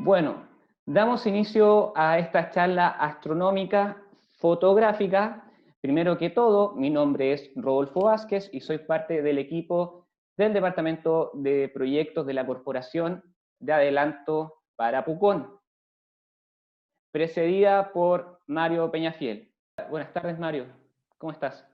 Bueno, damos inicio a esta charla astronómica fotográfica. Primero que todo, mi nombre es Rodolfo Vázquez y soy parte del equipo del Departamento de Proyectos de la Corporación de Adelanto para Pucón, precedida por Mario Peñafiel. Buenas tardes, Mario. ¿Cómo estás?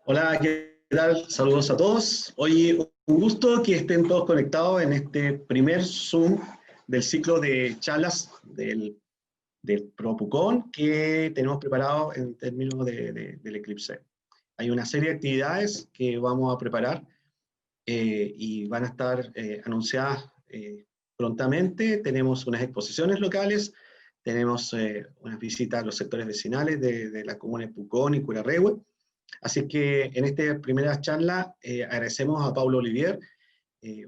Hola, ¿qué tal? Saludos a todos. Hoy un gusto que estén todos conectados en este primer Zoom del ciclo de charlas del ProPucón que tenemos preparado en términos del eclipse. Hay una serie de actividades que vamos a preparar y van a estar anunciadas prontamente. Tenemos unas exposiciones locales, tenemos unas visitas a los sectores vecinales de la comuna de Pucón y Curarrehue. Así que en esta primera charla agradecemos a Paulo Olivier,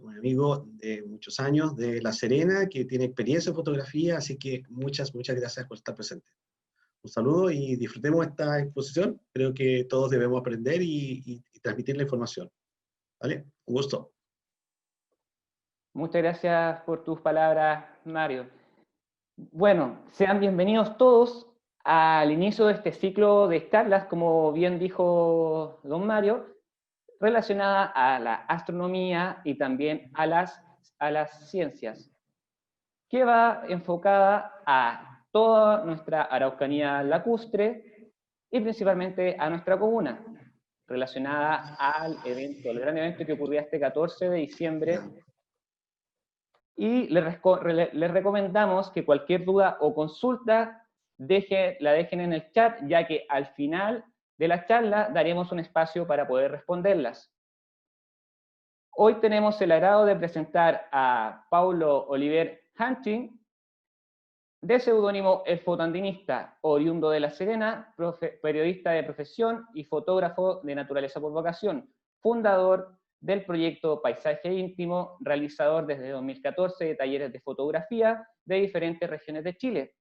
un amigo de muchos años de La Serena, que tiene experiencia en fotografía, así que muchas gracias por estar presente. Un saludo y disfrutemos esta exposición. Creo que todos debemos aprender y transmitir la información. ¿Vale? Un gusto. Muchas gracias por tus palabras, Mario. Bueno, sean bienvenidos todos al inicio de este ciclo de charlas, como bien dijo don Mario, relacionada a la astronomía y también a las ciencias, que va enfocada a toda nuestra Araucanía lacustre y principalmente a nuestra comuna, relacionada al evento, el gran evento que ocurría este 14 de diciembre. Y les recomendamos que cualquier duda o consulta la dejen en el chat, ya que al final de la charla daremos un espacio para poder responderlas. Hoy tenemos el agrado de presentar a Paulo Oliver Hunting, de seudónimo El Fotoandinista, oriundo de La Serena, periodista de profesión y fotógrafo de naturaleza por vocación, fundador del proyecto Paisaje Íntimo, realizador desde 2014 de talleres de fotografía de diferentes regiones de Chile.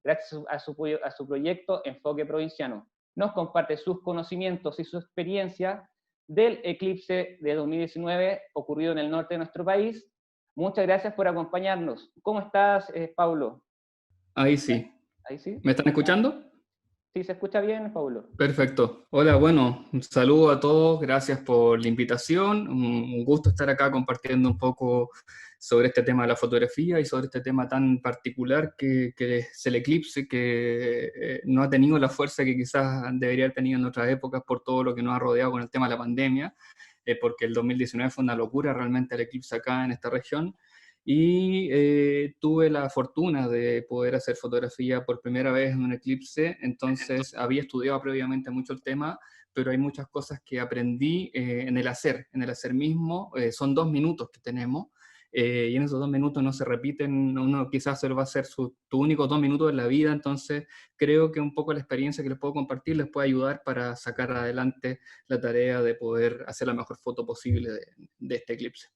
Gracias a su proyecto Enfoque Provinciano, nos comparte sus conocimientos y su experiencia del eclipse de 2019 ocurrido en el norte de nuestro país. Muchas gracias por acompañarnos. ¿Cómo estás, Paulo? Ahí sí. ¿Ahí sí? ¿Me están escuchando? Sí, se escucha bien, Paulo. Perfecto. Hola, bueno, un saludo a todos, gracias por la invitación, un gusto estar acá compartiendo un poco sobre este tema de la fotografía y sobre este tema tan particular que es el eclipse, que no ha tenido la fuerza que quizás debería haber tenido en otras épocas por todo lo que nos ha rodeado con el tema de la pandemia, porque el 2019 fue una locura realmente el eclipse acá en esta región. Y tuve la fortuna de poder hacer fotografía por primera vez en un eclipse, entonces había estudiado previamente mucho el tema, pero hay muchas cosas que aprendí en el hacer mismo. Son 2 minutos que tenemos, y en esos 2 minutos no se repiten, uno quizás va a ser tu único 2 minutos en la vida, entonces creo que un poco la experiencia que les puedo compartir les puede ayudar para sacar adelante la tarea de poder hacer la mejor foto posible de este eclipse.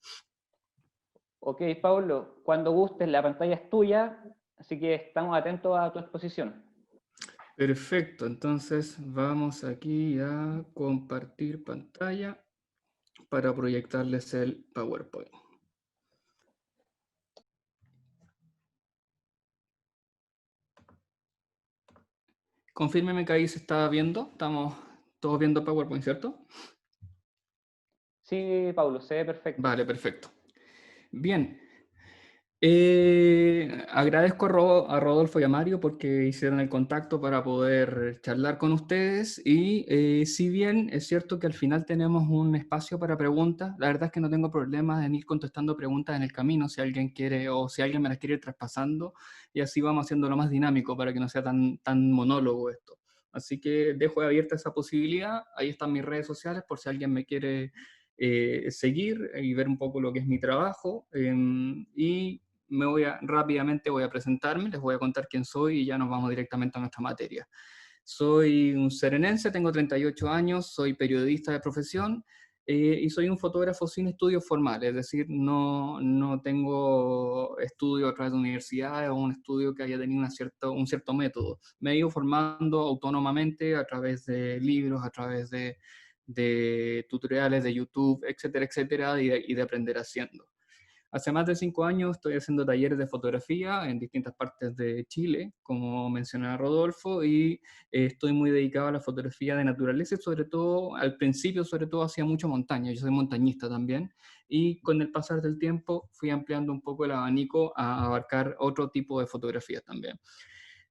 Ok, Paulo, cuando gustes, la pantalla es tuya, así que estamos atentos a tu exposición. Perfecto, entonces vamos aquí a compartir pantalla para proyectarles el PowerPoint. Confírmeme que ahí se está viendo, estamos todos viendo PowerPoint, ¿cierto? Sí, Paulo, se ve perfecto. Vale, perfecto. Bien. Agradezco a Rodolfo y a Mario porque hicieron el contacto para poder charlar con ustedes y si bien es cierto que al final tenemos un espacio para preguntas, la verdad es que no tengo problemas en ir contestando preguntas en el camino si alguien quiere o si alguien me las quiere ir traspasando y así vamos haciéndolo más dinámico para que no sea tan monólogo esto. Así que dejo abierta esa posibilidad, ahí están mis redes sociales por si alguien me quiere seguir y ver un poco lo que es mi trabajo y rápidamente voy a presentarme, les voy a contar quién soy y ya nos vamos directamente a nuestra materia. Soy un serenense, tengo 38 años, soy periodista de profesión y soy un fotógrafo sin estudios formales, es decir, no tengo estudio a través de universidades o un estudio que haya tenido un cierto método. Me he ido formando autónomamente a través de libros, a través de tutoriales de YouTube, etcétera, etcétera, y de aprender haciendo. Hace más de 5 años estoy haciendo talleres de fotografía en distintas partes de Chile, como mencionaba Rodolfo, y estoy muy dedicado a la fotografía de naturaleza y sobre todo, al principio, sobre todo, hacía mucho montaña. Yo soy montañista también, y con el pasar del tiempo fui ampliando un poco el abanico a abarcar otro tipo de fotografías también.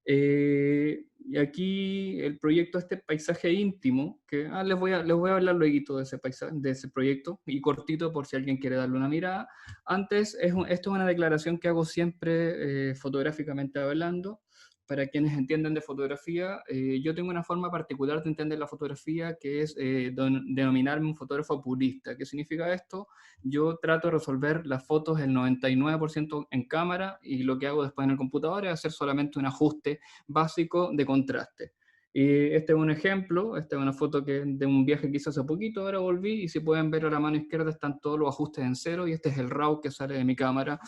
Y aquí el proyecto este paisaje íntimo, que les voy a hablar luego de ese, de ese proyecto, y cortito por si alguien quiere darle una mirada. Antes, esto es una declaración que hago siempre fotográficamente hablando. Para quienes entienden de fotografía, yo tengo una forma particular de entender la fotografía que es denominarme un fotógrafo purista. ¿Qué significa esto? Yo trato de resolver las fotos el 99% en cámara y lo que hago después en el computador es hacer solamente un ajuste básico de contraste. Y este es un ejemplo, esta es una foto de un viaje que hice hace poquito, ahora volví y si pueden ver a la mano izquierda están todos los ajustes en cero y este es el RAW que sale de mi cámara.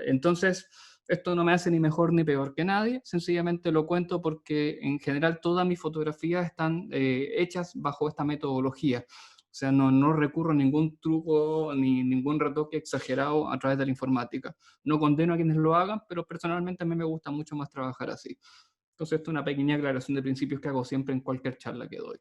Entonces, esto no me hace ni mejor ni peor que nadie, sencillamente lo cuento porque en general todas mis fotografías están hechas bajo esta metodología. O sea, no recurro a ningún truco ni ningún retoque exagerado a través de la informática. No condeno a quienes lo hagan, pero personalmente a mí me gusta mucho más trabajar así. Entonces, esto es una pequeña aclaración de principios que hago siempre en cualquier charla que doy.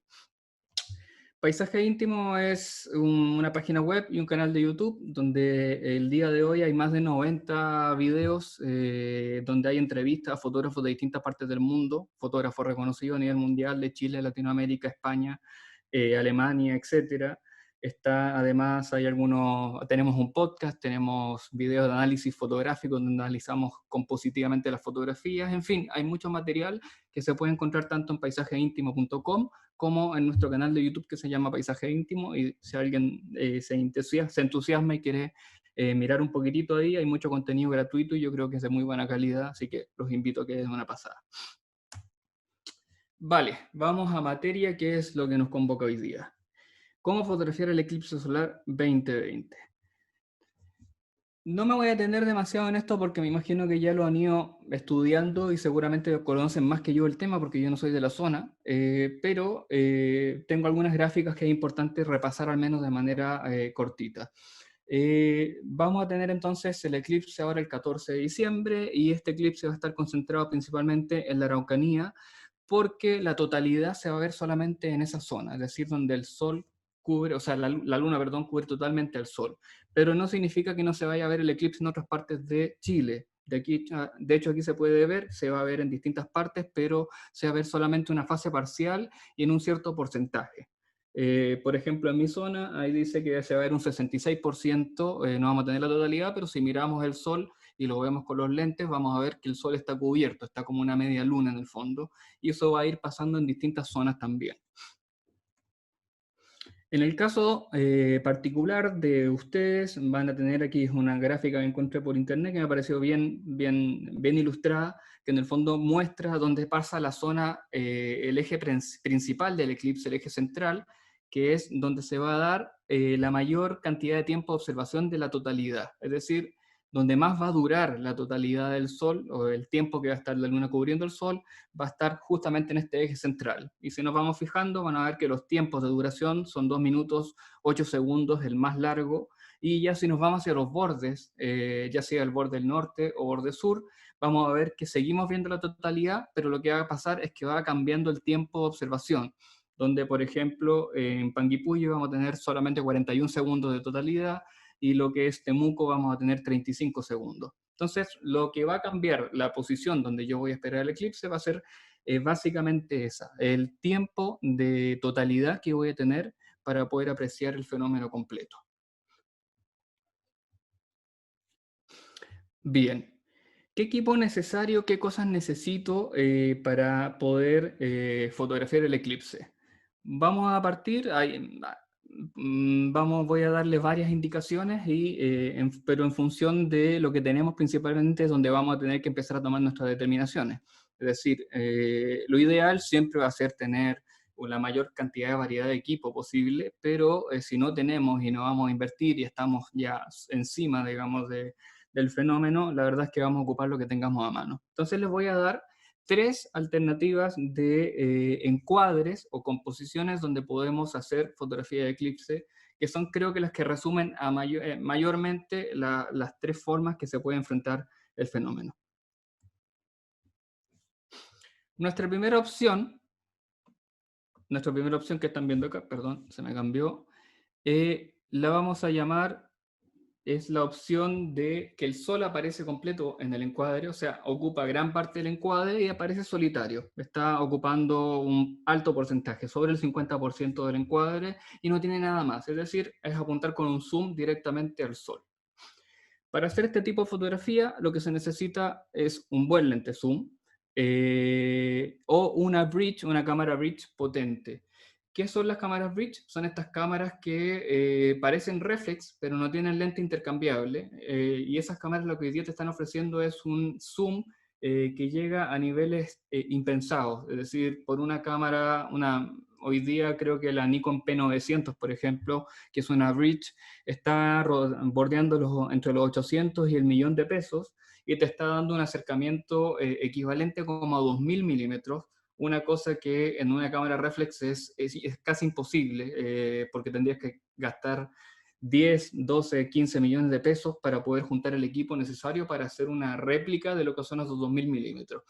Paisaje Íntimo es una página web y un canal de YouTube donde el día de hoy hay más de 90 videos donde hay entrevistas a fotógrafos de distintas partes del mundo, fotógrafos reconocidos a nivel mundial de Chile, Latinoamérica, España, Alemania, etcétera. Además, tenemos un podcast, tenemos videos de análisis fotográfico donde analizamos compositivamente las fotografías, en fin, hay mucho material que se puede encontrar tanto en paisajeíntimo.com como en nuestro canal de YouTube que se llama Paisaje Íntimo, y si alguien se entusiasma y quiere mirar un poquitito ahí, hay mucho contenido gratuito y yo creo que es de muy buena calidad, así que los invito a que den una pasada. Vale, vamos a materia, que es lo que nos convoca hoy día. ¿Cómo fotografiar el eclipse solar 2020? No me voy a detener demasiado en esto porque me imagino que ya lo han ido estudiando y seguramente conocen más que yo el tema porque yo no soy de la zona, pero tengo algunas gráficas que es importante repasar al menos de manera cortita. Vamos a tener entonces el eclipse ahora el 14 de diciembre y este eclipse va a estar concentrado principalmente en la Araucanía porque la totalidad se va a ver solamente en esa zona, es decir, donde el sol cubre, o sea, la luna, perdón, cubre totalmente al sol. Pero no significa que no se vaya a ver el eclipse en otras partes de Chile. De hecho, aquí se puede ver, se va a ver en distintas partes, pero se va a ver solamente una fase parcial y en un cierto porcentaje. Por ejemplo, en mi zona, ahí dice que se va a ver un 66%, no vamos a tener la totalidad, pero si miramos el sol y lo vemos con los lentes, vamos a ver que el sol está cubierto, está como una media luna en el fondo, y eso va a ir pasando en distintas zonas también. En el caso particular de ustedes, van a tener aquí una gráfica que encontré por internet que me ha parecido bien ilustrada, que en el fondo muestra dónde pasa la zona, el eje principal del eclipse, el eje central, que es donde se va a dar la mayor cantidad de tiempo de observación de la totalidad. Es decir, donde más va a durar la totalidad del Sol, o el tiempo que va a estar la Luna cubriendo el Sol, va a estar justamente en este eje central. Y si nos vamos fijando, van a ver que los tiempos de duración son 2 minutos 8 segundos, el más largo, y ya si nos vamos hacia los bordes, ya sea el borde norte o borde sur, vamos a ver que seguimos viendo la totalidad, pero lo que va a pasar es que va cambiando el tiempo de observación, donde, por ejemplo, en Panguipulli vamos a tener solamente 41 segundos de totalidad, y lo que es Temuco vamos a tener 35 segundos. Entonces, lo que va a cambiar la posición donde yo voy a esperar el eclipse va a ser básicamente esa, el tiempo de totalidad que voy a tener para poder apreciar el fenómeno completo. Bien. ¿Qué equipo necesario, qué cosas necesito para poder fotografiar el eclipse? Vamos a partir, voy a darles varias indicaciones, pero en función de lo que tenemos principalmente es donde vamos a tener que empezar a tomar nuestras determinaciones. Es decir, lo ideal siempre va a ser tener la mayor cantidad de variedad de equipo posible, pero si no tenemos y no vamos a invertir y estamos ya encima, digamos, del fenómeno, la verdad es que vamos a ocupar lo que tengamos a mano. Entonces les voy a dar 3 alternativas de encuadres o composiciones donde podemos hacer fotografía de eclipse que son creo que las que resumen mayormente las tres formas que se puede enfrentar el fenómeno. Nuestra primera opción que están viendo acá, perdón, se me cambió, la vamos a llamar, es la opción de que el sol aparece completo en el encuadre, o sea, ocupa gran parte del encuadre y aparece solitario. Está ocupando un alto porcentaje, sobre el 50% del encuadre, y no tiene nada más. Es decir, es apuntar con un zoom directamente al sol. Para hacer este tipo de fotografía, lo que se necesita es un buen lente zoom o una cámara bridge potente. ¿Qué son las cámaras bridge? Son estas cámaras que parecen reflex, pero no tienen lente intercambiable. Y esas cámaras lo que hoy día te están ofreciendo es un zoom que llega a niveles impensados. Es decir, por una cámara, hoy día creo que la Nikon P900, por ejemplo, que es una bridge, está bordeando entre los 800 y el millón de pesos, y te está dando un acercamiento equivalente como a 2000 milímetros, una cosa que en una cámara reflex es casi imposible, porque tendrías que gastar 10, 12, 15 millones de pesos para poder juntar el equipo necesario para hacer una réplica de lo que son esos 2000 milímetros.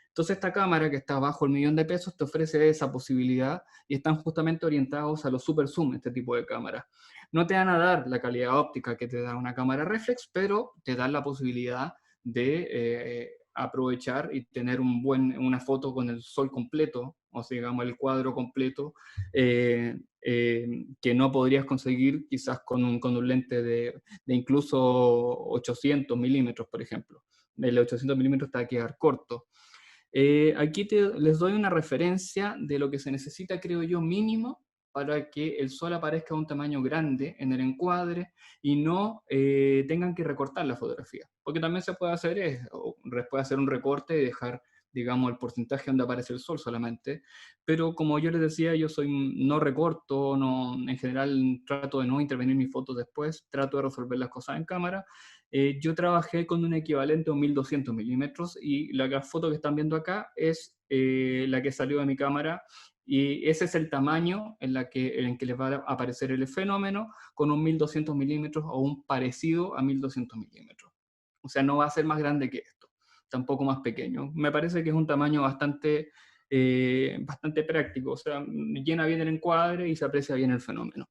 Entonces esta cámara que está bajo el millón de pesos te ofrece esa posibilidad y están justamente orientados a los super zoom, este tipo de cámaras. No te van a dar la calidad óptica que te da una cámara reflex, pero te dan la posibilidad de aprovechar y tener una foto con el sol completo, o sea, digamos el cuadro completo, que no podrías conseguir quizás con un lente de incluso 800 milímetros, por ejemplo. El 800 milímetros te va a quedar corto. Aquí les doy una referencia de lo que se necesita, creo yo, mínimo para que el sol aparezca a un tamaño grande en el encuadre y no tengan que recortar la fotografía. Porque también se puede hacer un recorte y dejar, digamos, el porcentaje donde aparece el sol solamente. Pero como yo les decía, no recorto, en general trato de no intervenir mis fotos después, trato de resolver las cosas en cámara. Yo trabajé con un equivalente a 1200 milímetros y la foto que están viendo acá es la que salió de mi cámara, y ese es el tamaño en que les va a aparecer el fenómeno con un 1200 milímetros o un parecido a 1200 milímetros. O sea, no va a ser más grande que esto, tampoco más pequeño. Me parece que es un tamaño bastante práctico, o sea, llena bien el encuadre y se aprecia bien el fenómeno.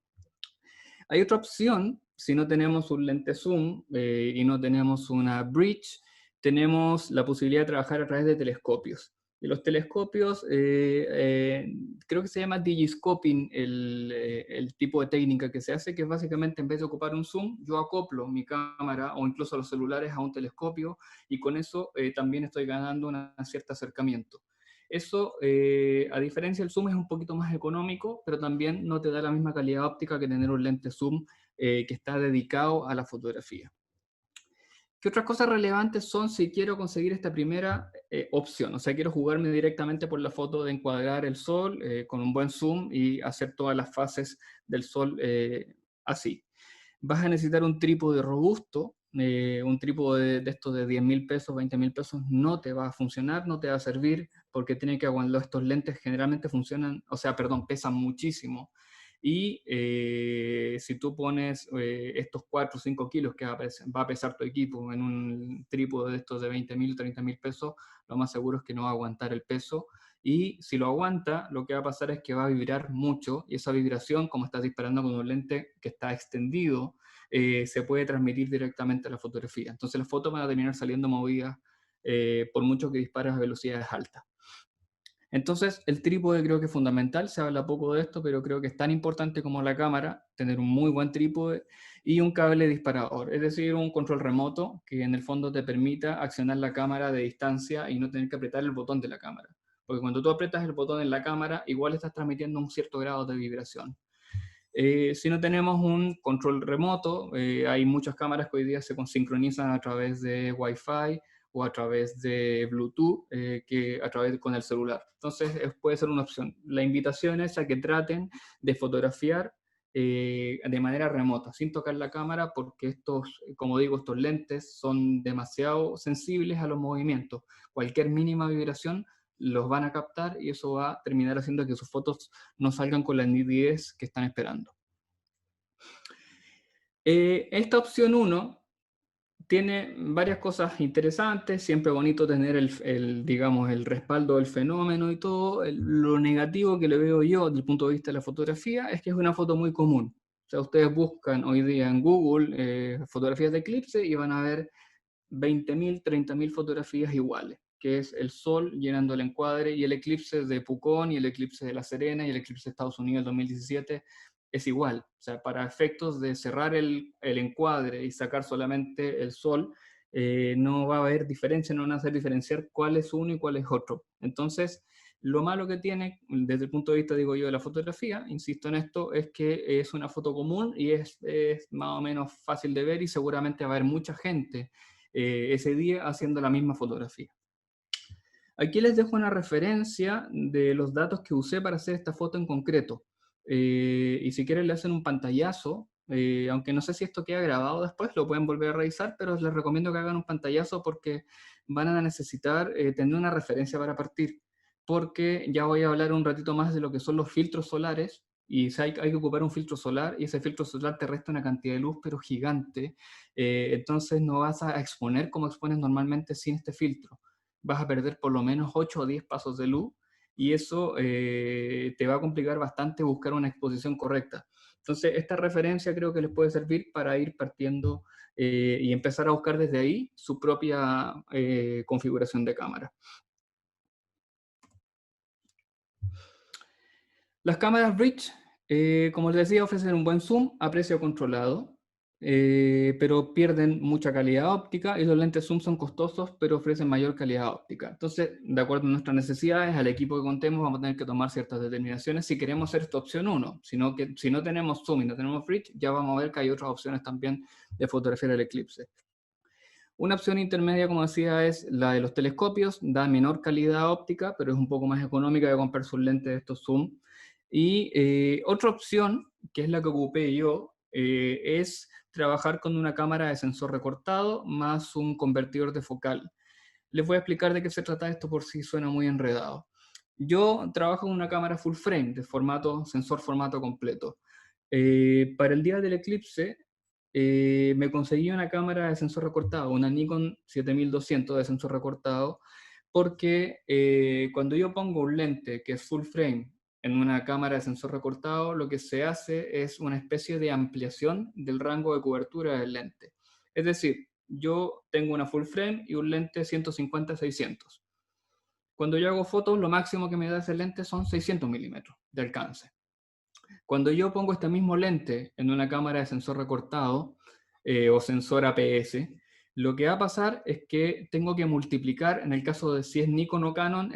Hay otra opción, si no tenemos un lente zoom y no tenemos una bridge, tenemos la posibilidad de trabajar a través de telescopios. Y los telescopios, creo que se llama digiscoping el tipo de técnica que se hace, que es básicamente en vez de ocupar un zoom, yo acoplo mi cámara o incluso los celulares a un telescopio, y con eso también estoy ganando un cierto acercamiento. Eso, a diferencia del zoom, es un poquito más económico, pero también no te da la misma calidad óptica que tener un lente zoom que está dedicado a la fotografía. ¿Qué otras cosas relevantes son si quiero conseguir esta primera opción? O sea, quiero jugarme directamente por la foto de encuadrar el sol con un buen zoom y hacer todas las fases del sol así. Vas a necesitar un trípode robusto. Un trípode de estos de 10.000 pesos, 20.000 pesos no te va a funcionar, no te va a servir, porque tiene que aguantar. Estos lentes generalmente pesan muchísimo. Y si tú pones estos 4 o 5 kilos que va a pesar tu equipo en un trípode de estos de 20.000, 30.000 pesos, lo más seguro es que no va a aguantar el peso. Y si lo aguanta, lo que va a pasar es que va a vibrar mucho, y esa vibración, como estás disparando con un lente que está extendido, se puede transmitir directamente a la fotografía. Entonces las fotos van a terminar saliendo movidas por mucho que dispares a velocidades altas. Entonces el trípode creo que es fundamental, se habla poco de esto, pero creo que es tan importante como la cámara, tener un muy buen trípode y un cable disparador, es decir, un control remoto que en el fondo te permita accionar la cámara de distancia y no tener que apretar el botón de la cámara. Porque cuando tú aprietas el botón en la cámara, igual estás transmitiendo un cierto grado de vibración. Si no tenemos un control remoto, hay muchas cámaras que hoy día se sincronizan a través de Wi-Fi o a través de Bluetooth, con el celular. Entonces puede ser una opción. La invitación es a que traten de fotografiar de manera remota, sin tocar la cámara, porque como digo, estos lentes son demasiado sensibles a los movimientos. Cualquier mínima vibración los van a captar y eso va a terminar haciendo que sus fotos no salgan con la nitidez que están esperando. Esta opción 1 tiene varias cosas interesantes, siempre bonito tener digamos, el respaldo del fenómeno y todo. Lo negativo que le veo yo desde el punto de vista de la fotografía es que es una foto muy común. O sea, ustedes buscan hoy día en Google fotografías de eclipse y van a ver 20.000, 30.000 fotografías iguales, que es el Sol llenando el encuadre y el eclipse de Pucón y el eclipse de La Serena y el eclipse de Estados Unidos del 2017 es igual. O sea, para efectos de cerrar el encuadre y sacar solamente el Sol, no va a haber diferencia, no van a hacer diferenciar cuál es uno y cuál es otro. Entonces, lo malo que tiene, desde el punto de vista, digo yo, de la fotografía, insisto en esto, es que es una foto común y es más o menos fácil de ver y seguramente va a haber mucha gente ese día haciendo la misma fotografía. Aquí les dejo una referencia de los datos que usé para hacer esta foto en concreto. Y si quieren le hacen un pantallazo, aunque no sé si esto queda grabado después, lo pueden volver a revisar, pero les recomiendo que hagan un pantallazo porque van a necesitar tener una referencia para partir, porque ya voy a hablar un ratito más de lo que son los filtros solares, y hay que ocupar un filtro solar, y ese filtro solar te resta una cantidad de luz, pero gigante, entonces no vas a exponer como expones normalmente sin este filtro. Vas a perder por lo menos 8 o 10 pasos de luz, y eso te va a complicar bastante buscar una exposición correcta. Entonces, esta referencia creo que les puede servir para ir partiendo y empezar a buscar desde ahí su propia configuración de cámara. Las cámaras Bridge, como les decía, ofrecen un buen zoom a precio controlado, pero pierden mucha calidad óptica, y los lentes zoom son costosos, pero ofrecen mayor calidad óptica. Entonces, de acuerdo a nuestras necesidades, al equipo que contemos, vamos a tener que tomar ciertas determinaciones si queremos hacer esta opción 1. Si no tenemos zoom y no tenemos Bridge, ya vamos a ver que hay otras opciones también de fotografiar el eclipse. Una opción intermedia, como decía, es la de los telescopios. Da menor calidad óptica, pero es un poco más económica de comprar sus lentes de estos zoom. Y otra opción, que es la que ocupé yo, es trabajar con una cámara de sensor recortado más un convertidor de focal. Les voy a explicar de qué se trata esto por si suena muy enredado. Yo trabajo con una cámara full frame de sensor formato completo. Para el día del eclipse, me conseguí una cámara de sensor recortado, una Nikon 7200 de sensor recortado, porque cuando yo pongo un lente que es full frame en una cámara de sensor recortado, lo que se hace es una especie de ampliación del rango de cobertura del lente. Es decir, yo tengo una full frame y un lente 150-600. Cuando yo hago fotos, lo máximo que me da ese lente son 600 milímetros de alcance. Cuando yo pongo este mismo lente en una cámara de sensor recortado o sensor APS, lo que va a pasar es que tengo que multiplicar, en el caso de si es Nikon o Canon,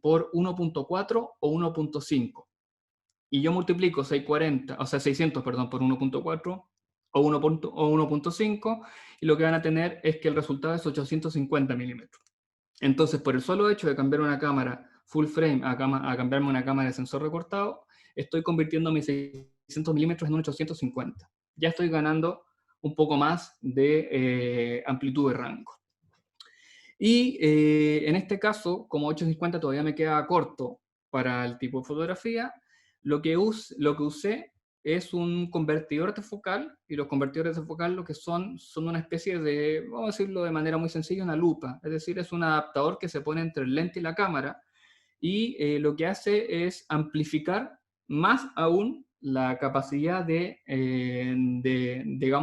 por 1.4 o 1.5. Y yo multiplico 600 por 1.4 o 1.5, y lo que van a tener es que el resultado es 850 milímetros. Entonces, por el solo hecho de cambiar una cámara full frame a cambiarme una cámara de sensor recortado, estoy convirtiendo mis 600 milímetros en un 850. Ya estoy ganando un poco más de amplitud de rango. Y en este caso, como 850 todavía me queda corto para el tipo de fotografía, lo que usé es un convertidor de focal, y los convertidores de focal lo que son una especie de, vamos a decirlo de manera muy sencilla, una lupa. Es decir, es un adaptador que se pone entre el lente y la cámara, y lo que hace es amplificar más aún la capacidad digamos,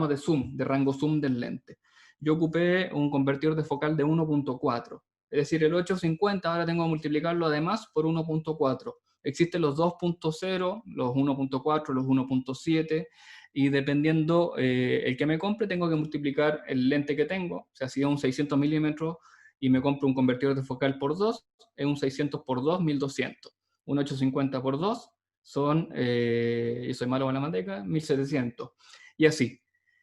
de zoom, de rango zoom del lente. Yo ocupé un convertidor de focal de 1.4, es decir, el 850 ahora tengo que multiplicarlo además por 1.4. Existen los 2.0, los 1.4, los 1.7, y dependiendo el que me compre, tengo que multiplicar el lente que tengo. O sea, si es un 600 milímetros y me compro un convertidor de focal por 2, es un 600 por 2, 1200. Un 850 por 2 son, yo soy malo con la manteca, 1700. Y así.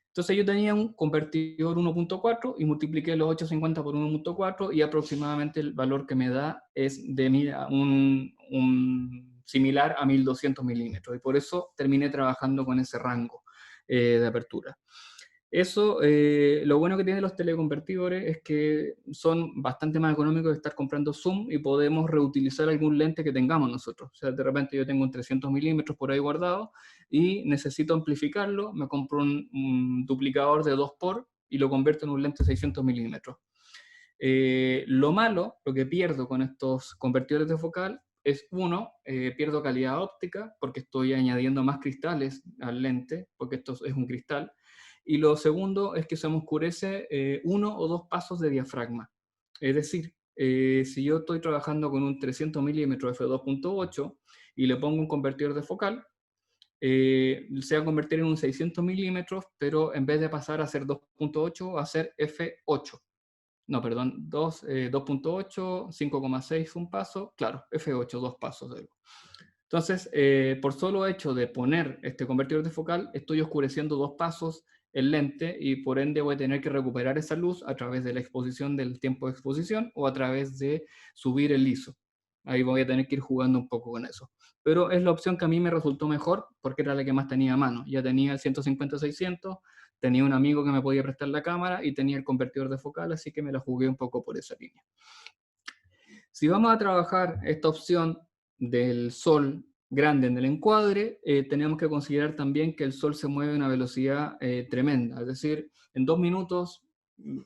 Entonces yo tenía un convertidor 1.4 y multipliqué los 850 por 1.4, y aproximadamente el valor que me da es de un similar a 1200 milímetros. Y por eso terminé trabajando con ese rango de apertura. Eso, lo bueno que tienen los teleconvertidores es que son bastante más económicos de estar comprando zoom y podemos reutilizar algún lente que tengamos nosotros. O sea, de repente yo tengo un 300 milímetros por ahí guardado y necesito amplificarlo, me compro un duplicador de 2x y lo convierto en un lente de 600 milímetros. Lo malo, lo que pierdo con estos convertidores de focal es, uno, pierdo calidad óptica porque estoy añadiendo más cristales al lente, porque esto es un cristal. Y lo segundo es que se me oscurece 1 o 2 pasos de diafragma. Es decir, si yo estoy trabajando con un 300 milímetros f2.8 y le pongo un convertidor de focal, se va a convertir en un 600 milímetros, pero en vez de pasar a ser 2.8, va a ser f8. No, perdón, 2.8, 5,6 un paso, claro, f8, 2 pasos. Entonces, por solo hecho de poner este convertidor de focal, estoy oscureciendo 2 pasos el lente y por ende voy a tener que recuperar esa luz a través de la exposición del tiempo de exposición o a través de subir el ISO. Ahí voy a tener que ir jugando un poco con eso. Pero es la opción que a mí me resultó mejor porque era la que más tenía a mano. Ya tenía el 150-600, tenía un amigo que me podía prestar la cámara y tenía el convertidor de focal, así que me la jugué un poco por esa línea. Si vamos a trabajar esta opción del sol grande en el encuadre, tenemos que considerar también que el sol se mueve a una velocidad tremenda, es decir, en 2 minutos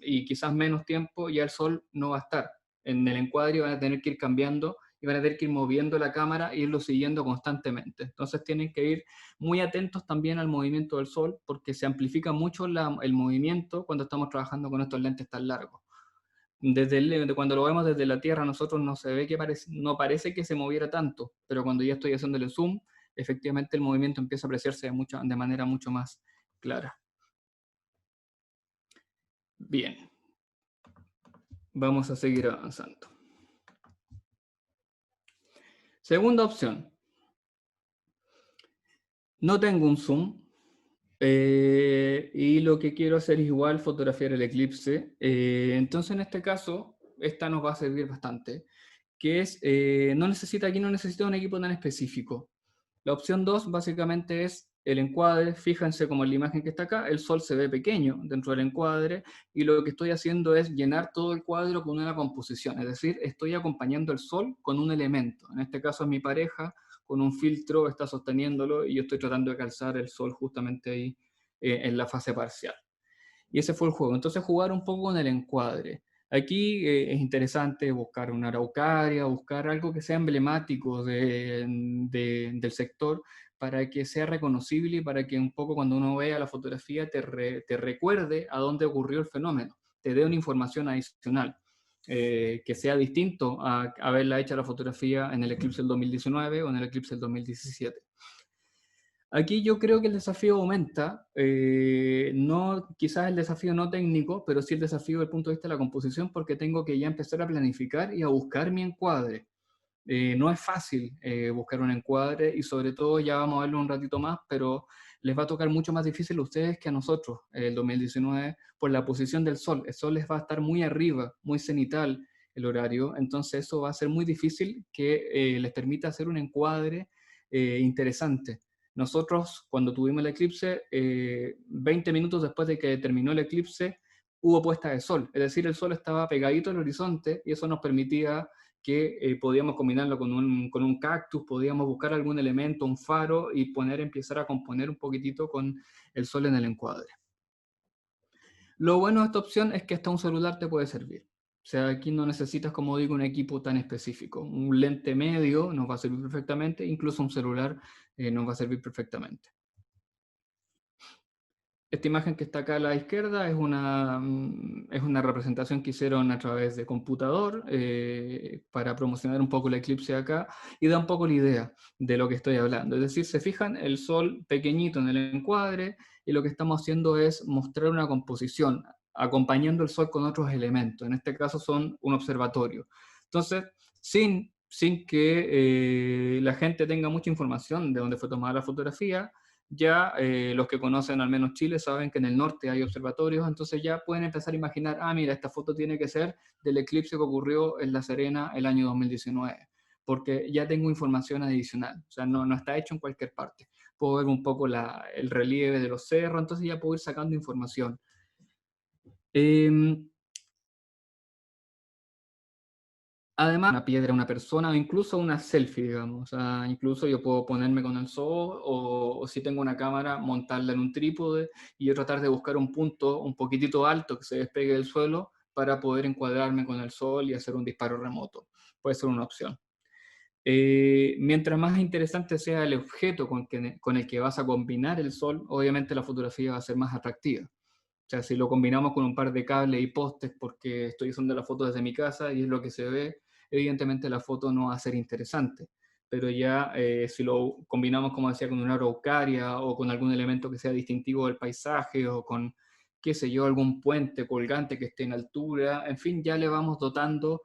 y quizás menos tiempo ya el sol no va a estar en el encuadre y van a tener que ir cambiando y van a tener que ir moviendo la cámara e irlo siguiendo constantemente. Entonces tienen que ir muy atentos también al movimiento del sol porque se amplifica mucho el movimiento cuando estamos trabajando con estos lentes tan largos. Cuando lo vemos desde la Tierra, nosotros no se ve que no parece que se moviera tanto, pero cuando ya estoy haciéndole zoom, efectivamente el movimiento empieza a apreciarse de manera mucho más clara. Bien, vamos a seguir avanzando. Segunda opción. No tengo un zoom y lo que quiero hacer es igual fotografiar el eclipse. Entonces en este caso, esta nos va a servir bastante, que es, aquí no necesito un equipo tan específico. La opción 2 básicamente es el encuadre. Fíjense como en la imagen que está acá, el sol se ve pequeño dentro del encuadre y lo que estoy haciendo es llenar todo el cuadro con una composición, es decir, estoy acompañando el sol con un elemento. En este caso es mi pareja, con un filtro está sosteniéndolo y yo estoy tratando de calzar el sol justamente ahí en la fase parcial. Y ese fue el juego. Entonces jugar un poco con el encuadre. Aquí es interesante buscar una araucaria, buscar algo que sea emblemático del sector para que sea reconocible y para que un poco cuando uno vea la fotografía te recuerde a dónde ocurrió el fenómeno, te dé una información adicional, que sea distinto a haberla hecha la fotografía en el eclipse del 2019 o en el eclipse del 2017. Aquí yo creo que el desafío aumenta, no, quizás el desafío no técnico, pero sí el desafío desde el punto de vista de la composición, porque tengo que ya empezar a planificar y a buscar mi encuadre. No es fácil buscar un encuadre y sobre todo ya vamos a verlo un ratito más, pero les va a tocar mucho más difícil a ustedes que a nosotros el 2019 por la posición del sol. El sol les va a estar muy arriba, muy cenital el horario, entonces eso va a ser muy difícil que les permita hacer un encuadre interesante. Nosotros, cuando tuvimos el eclipse, 20 minutos después de que terminó el eclipse, hubo puesta de sol. Es decir, el sol estaba pegadito al horizonte y eso nos permitía que podíamos combinarlo con un cactus, podíamos buscar algún elemento, un faro, y empezar a componer un poquitito con el sol en el encuadre. Lo bueno de esta opción es que hasta un celular te puede servir. O sea, aquí no necesitas, como digo, un equipo tan específico. Un lente medio nos va a servir perfectamente, incluso un celular nos va a servir perfectamente. Esta imagen que está acá a la izquierda es una representación que hicieron a través de computador para promocionar un poco el eclipse de acá y da un poco la idea de lo que estoy hablando. Es decir, se fijan el sol pequeñito en el encuadre y lo que estamos haciendo es mostrar una composición acompañando el sol con otros elementos. En este caso son un observatorio. Entonces, sin que la gente tenga mucha información de dónde fue tomada la fotografía, ya los que conocen al menos Chile saben que en el norte hay observatorios, entonces ya pueden empezar a imaginar, mira, esta foto tiene que ser del eclipse que ocurrió en La Serena el año 2019. porque ya tengo información adicional, o sea, no está hecho en cualquier parte. Puedo ver un poco el relieve de los cerros, entonces ya puedo ir sacando información. Además, una piedra, una persona, o incluso una selfie, digamos. O sea, incluso yo puedo ponerme con el sol, o si tengo una cámara, montarla en un trípode, y yo tratar de buscar un punto un poquitito alto que se despegue del suelo para poder encuadrarme con el sol y hacer un disparo remoto. Puede ser una opción. Mientras más interesante sea el objeto con el que vas a combinar el sol, obviamente la fotografía va a ser más atractiva. O sea, si lo combinamos con un par de cables y postes, porque estoy usando la foto desde mi casa y es lo que se ve, evidentemente la foto no va a ser interesante. Pero ya si lo combinamos, como decía, con una araucaria o con algún elemento que sea distintivo del paisaje o con, qué sé yo, algún puente colgante que esté en altura, en fin, ya le vamos dotando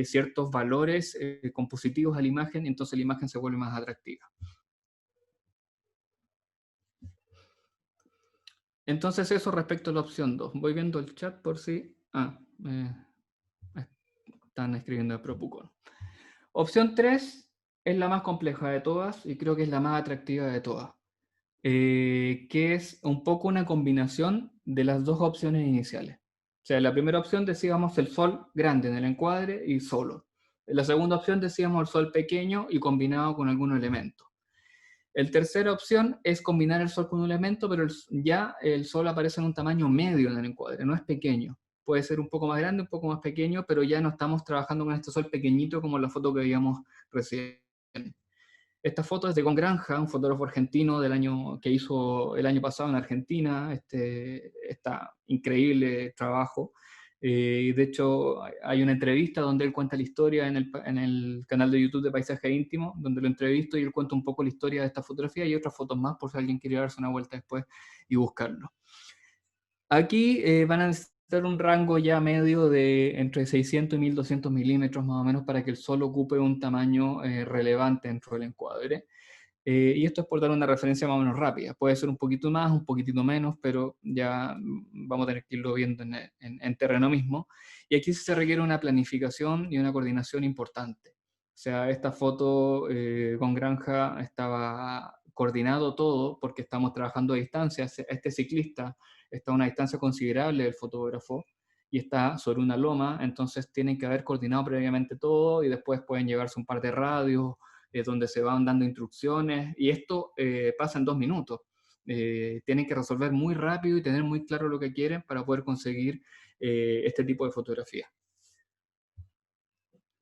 ciertos valores compositivos a la imagen, y entonces la imagen se vuelve más atractiva. Entonces eso respecto a la opción 2. Voy viendo el chat por si... están escribiendo de Propucon. Opción 3 es la más compleja de todas y creo que es la más atractiva de todas. Que es un poco una combinación de las dos opciones iniciales. O sea, en la primera opción decíamos el sol grande en el encuadre y solo. En la segunda opción decíamos el sol pequeño y combinado con algún elemento. La tercera opción es combinar el sol con un elemento, pero ya el sol aparece en un tamaño medio en el encuadre, no es pequeño. Puede ser un poco más grande, un poco más pequeño, pero ya no estamos trabajando con este sol pequeñito como en la foto que veíamos recién. Esta foto es de Gon Granja, un fotógrafo argentino que hizo el año pasado en Argentina, está increíble trabajo. De hecho, hay una entrevista donde él cuenta la historia en el canal de YouTube de Paisaje Íntimo, donde lo entrevisto y él cuenta un poco la historia de esta fotografía y otras fotos más, por si alguien quiere darse una vuelta después y buscarlo. Aquí van a necesitar un rango ya medio de entre 600 y 1200 milímetros más o menos para que el sol ocupe un tamaño relevante dentro del encuadre. Y esto es por dar una referencia más o menos rápida. Puede ser un poquito más, un poquitito menos, pero ya vamos a tener que irlo viendo en terreno mismo. Y aquí se requiere una planificación y una coordinación importante. O sea, esta foto con Granja estaba coordinado todo porque estamos trabajando a distancia. Este ciclista está a una distancia considerable del fotógrafo y está sobre una loma, entonces tienen que haber coordinado previamente todo y después pueden llevarse un par de radios donde se van dando instrucciones, y esto pasa en 2 minutos. Tienen que resolver muy rápido y tener muy claro lo que quieren para poder conseguir este tipo de fotografía.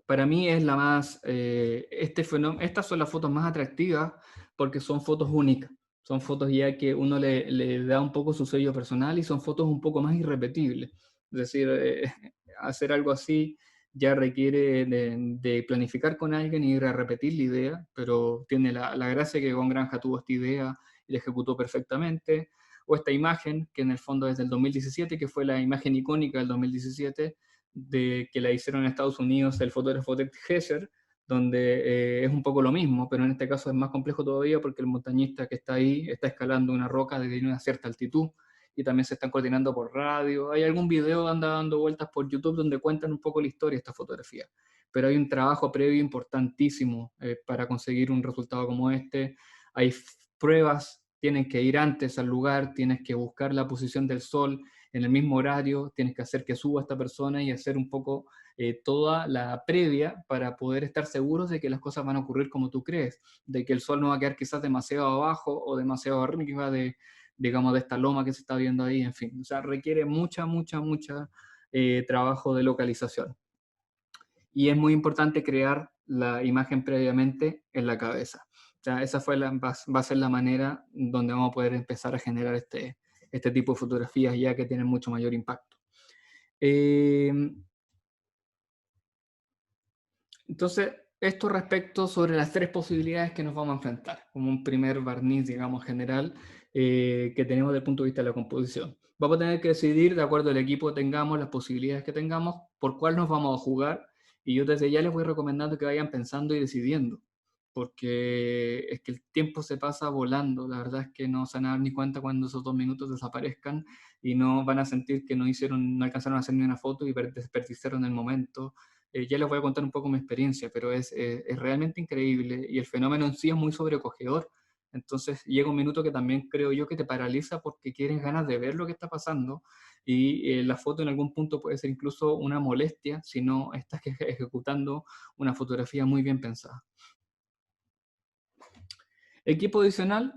Para mí es la más, estas son las fotos más atractivas porque son fotos únicas, son fotos ya que uno le da un poco su sello personal y son fotos un poco más irrepetibles. Es decir, hacer algo así ya requiere de planificar con alguien y ir a repetir la idea, pero tiene la gracia que Gon Granja tuvo esta idea y la ejecutó perfectamente, o esta imagen que en el fondo es del 2017, que fue la imagen icónica del 2017, que la hicieron en Estados Unidos el fotógrafo Ted Hesser, donde es un poco lo mismo, pero en este caso es más complejo todavía porque el montañista que está ahí está escalando una roca desde una cierta altitud y también se están coordinando por radio. Hay algún video que anda dando vueltas por YouTube donde cuentan un poco la historia de esta fotografía, pero hay un trabajo previo importantísimo para conseguir un resultado como este. Hay pruebas, tienen que ir antes al lugar, tienes que buscar la posición del sol en el mismo horario, tienes que hacer que suba esta persona y hacer un poco toda la previa para poder estar seguros de que las cosas van a ocurrir como tú crees, de que el sol no va a quedar quizás demasiado abajo o demasiado arriba digamos, de esta loma que se está viendo ahí, en fin. O sea, requiere mucha trabajo de localización. Y es muy importante crear la imagen previamente en la cabeza. O sea, esa va a ser la manera donde vamos a poder empezar a generar este tipo de fotografías ya que tienen mucho mayor impacto. Entonces, esto respecto sobre las 3 posibilidades que nos vamos a enfrentar, como un primer barniz, digamos, general, que tenemos desde el punto de vista de la composición. Vamos a tener que decidir, de acuerdo al equipo que tengamos, las posibilidades que tengamos, por cuál nos vamos a jugar, y yo desde ya les voy recomendando que vayan pensando y decidiendo, porque es que el tiempo se pasa volando, la verdad es que no se van a dar ni cuenta cuando esos 2 minutos desaparezcan, y no van a sentir que no alcanzaron a hacer ni una foto y desperdiciaron el momento, ya les voy a contar un poco mi experiencia, pero es realmente increíble y el fenómeno en sí es muy sobrecogedor. Entonces llega un minuto que también creo yo que te paraliza porque tienes ganas de ver lo que está pasando y la foto en algún punto puede ser incluso una molestia si no estás ejecutando una fotografía muy bien pensada. Equipo adicional.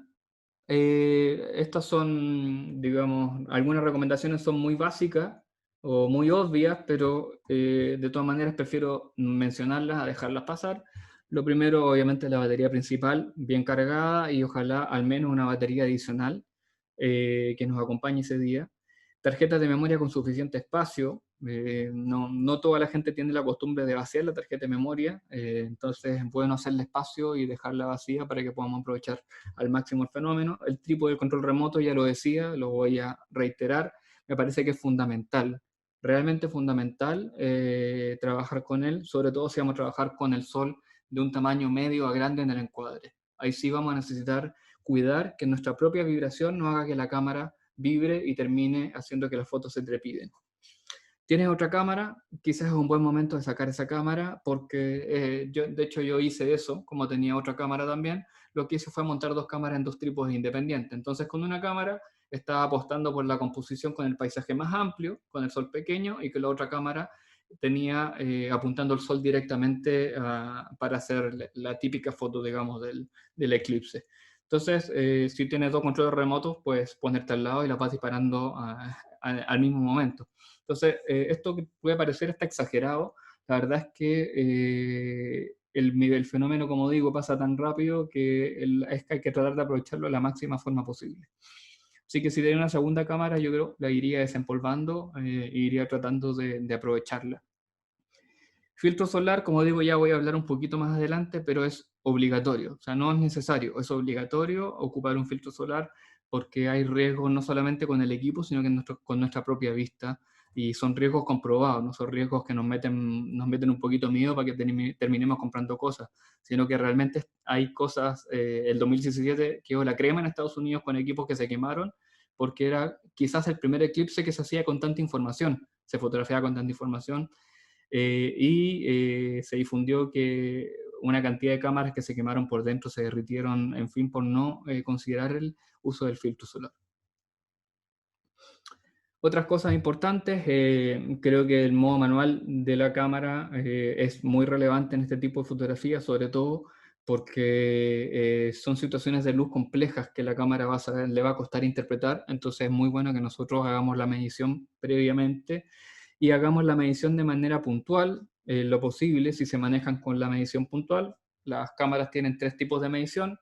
Estas son, digamos, algunas recomendaciones son muy básicas o muy obvias, pero de todas maneras prefiero mencionarlas a dejarlas pasar. Lo primero, obviamente, la batería principal bien cargada y ojalá al menos una batería adicional que nos acompañe ese día. Tarjetas de memoria con suficiente espacio. No toda la gente tiene la costumbre de vaciar la tarjeta de memoria, entonces es bueno hacerle espacio y dejarla vacía para que podamos aprovechar al máximo el fenómeno. El trípode del control remoto, ya lo decía, lo voy a reiterar, me parece que es fundamental, realmente fundamental trabajar con él, sobre todo si vamos a trabajar con el sol de un tamaño medio a grande en el encuadre. Ahí sí vamos a necesitar cuidar que nuestra propia vibración no haga que la cámara vibre y termine haciendo que las fotos se trepiden. ¿Tienes otra cámara? Quizás es un buen momento de sacar esa cámara porque de hecho yo hice eso, como tenía otra cámara también, lo que hice fue montar dos cámaras en dos trípodes independientes. Entonces con una cámara estaba apostando por la composición con el paisaje más amplio, con el sol pequeño, y que la otra cámara tenía apuntando el sol directamente para hacer la típica foto, digamos, del eclipse. Entonces, si tienes dos controles remotos, puedes ponerte al lado y la vas disparando al mismo momento. Entonces, esto que puede parecer está exagerado, la verdad es que el fenómeno, como digo, pasa tan rápido que hay que tratar de aprovecharlo de la máxima forma posible. Así que si tiene una segunda cámara, yo creo la iría desempolvando e iría tratando de aprovecharla. Filtro solar, como digo, ya voy a hablar un poquito más adelante, pero es obligatorio, o sea, no es necesario, es obligatorio ocupar un filtro solar porque hay riesgos no solamente con el equipo, sino que con nuestra propia vista, y son riesgos comprobados, no son riesgos que nos meten un poquito miedo para que terminemos comprando cosas, sino que realmente hay cosas, el 2017 quedó la crema en Estados Unidos con equipos que se quemaron, porque era quizás el primer eclipse que se hacía con tanta información, se fotografiaba con tanta información, se difundió que una cantidad de cámaras que se quemaron por dentro se derritieron, en fin, por no considerar el uso del filtro solar. Otras cosas importantes, creo que el modo manual de la cámara es muy relevante en este tipo de fotografía, sobre todo porque son situaciones de luz complejas que la cámara le va a costar interpretar, entonces es muy bueno que nosotros hagamos la medición previamente y hagamos la medición de manera puntual, lo posible, si se manejan con la medición puntual. Las cámaras tienen tres tipos de medición: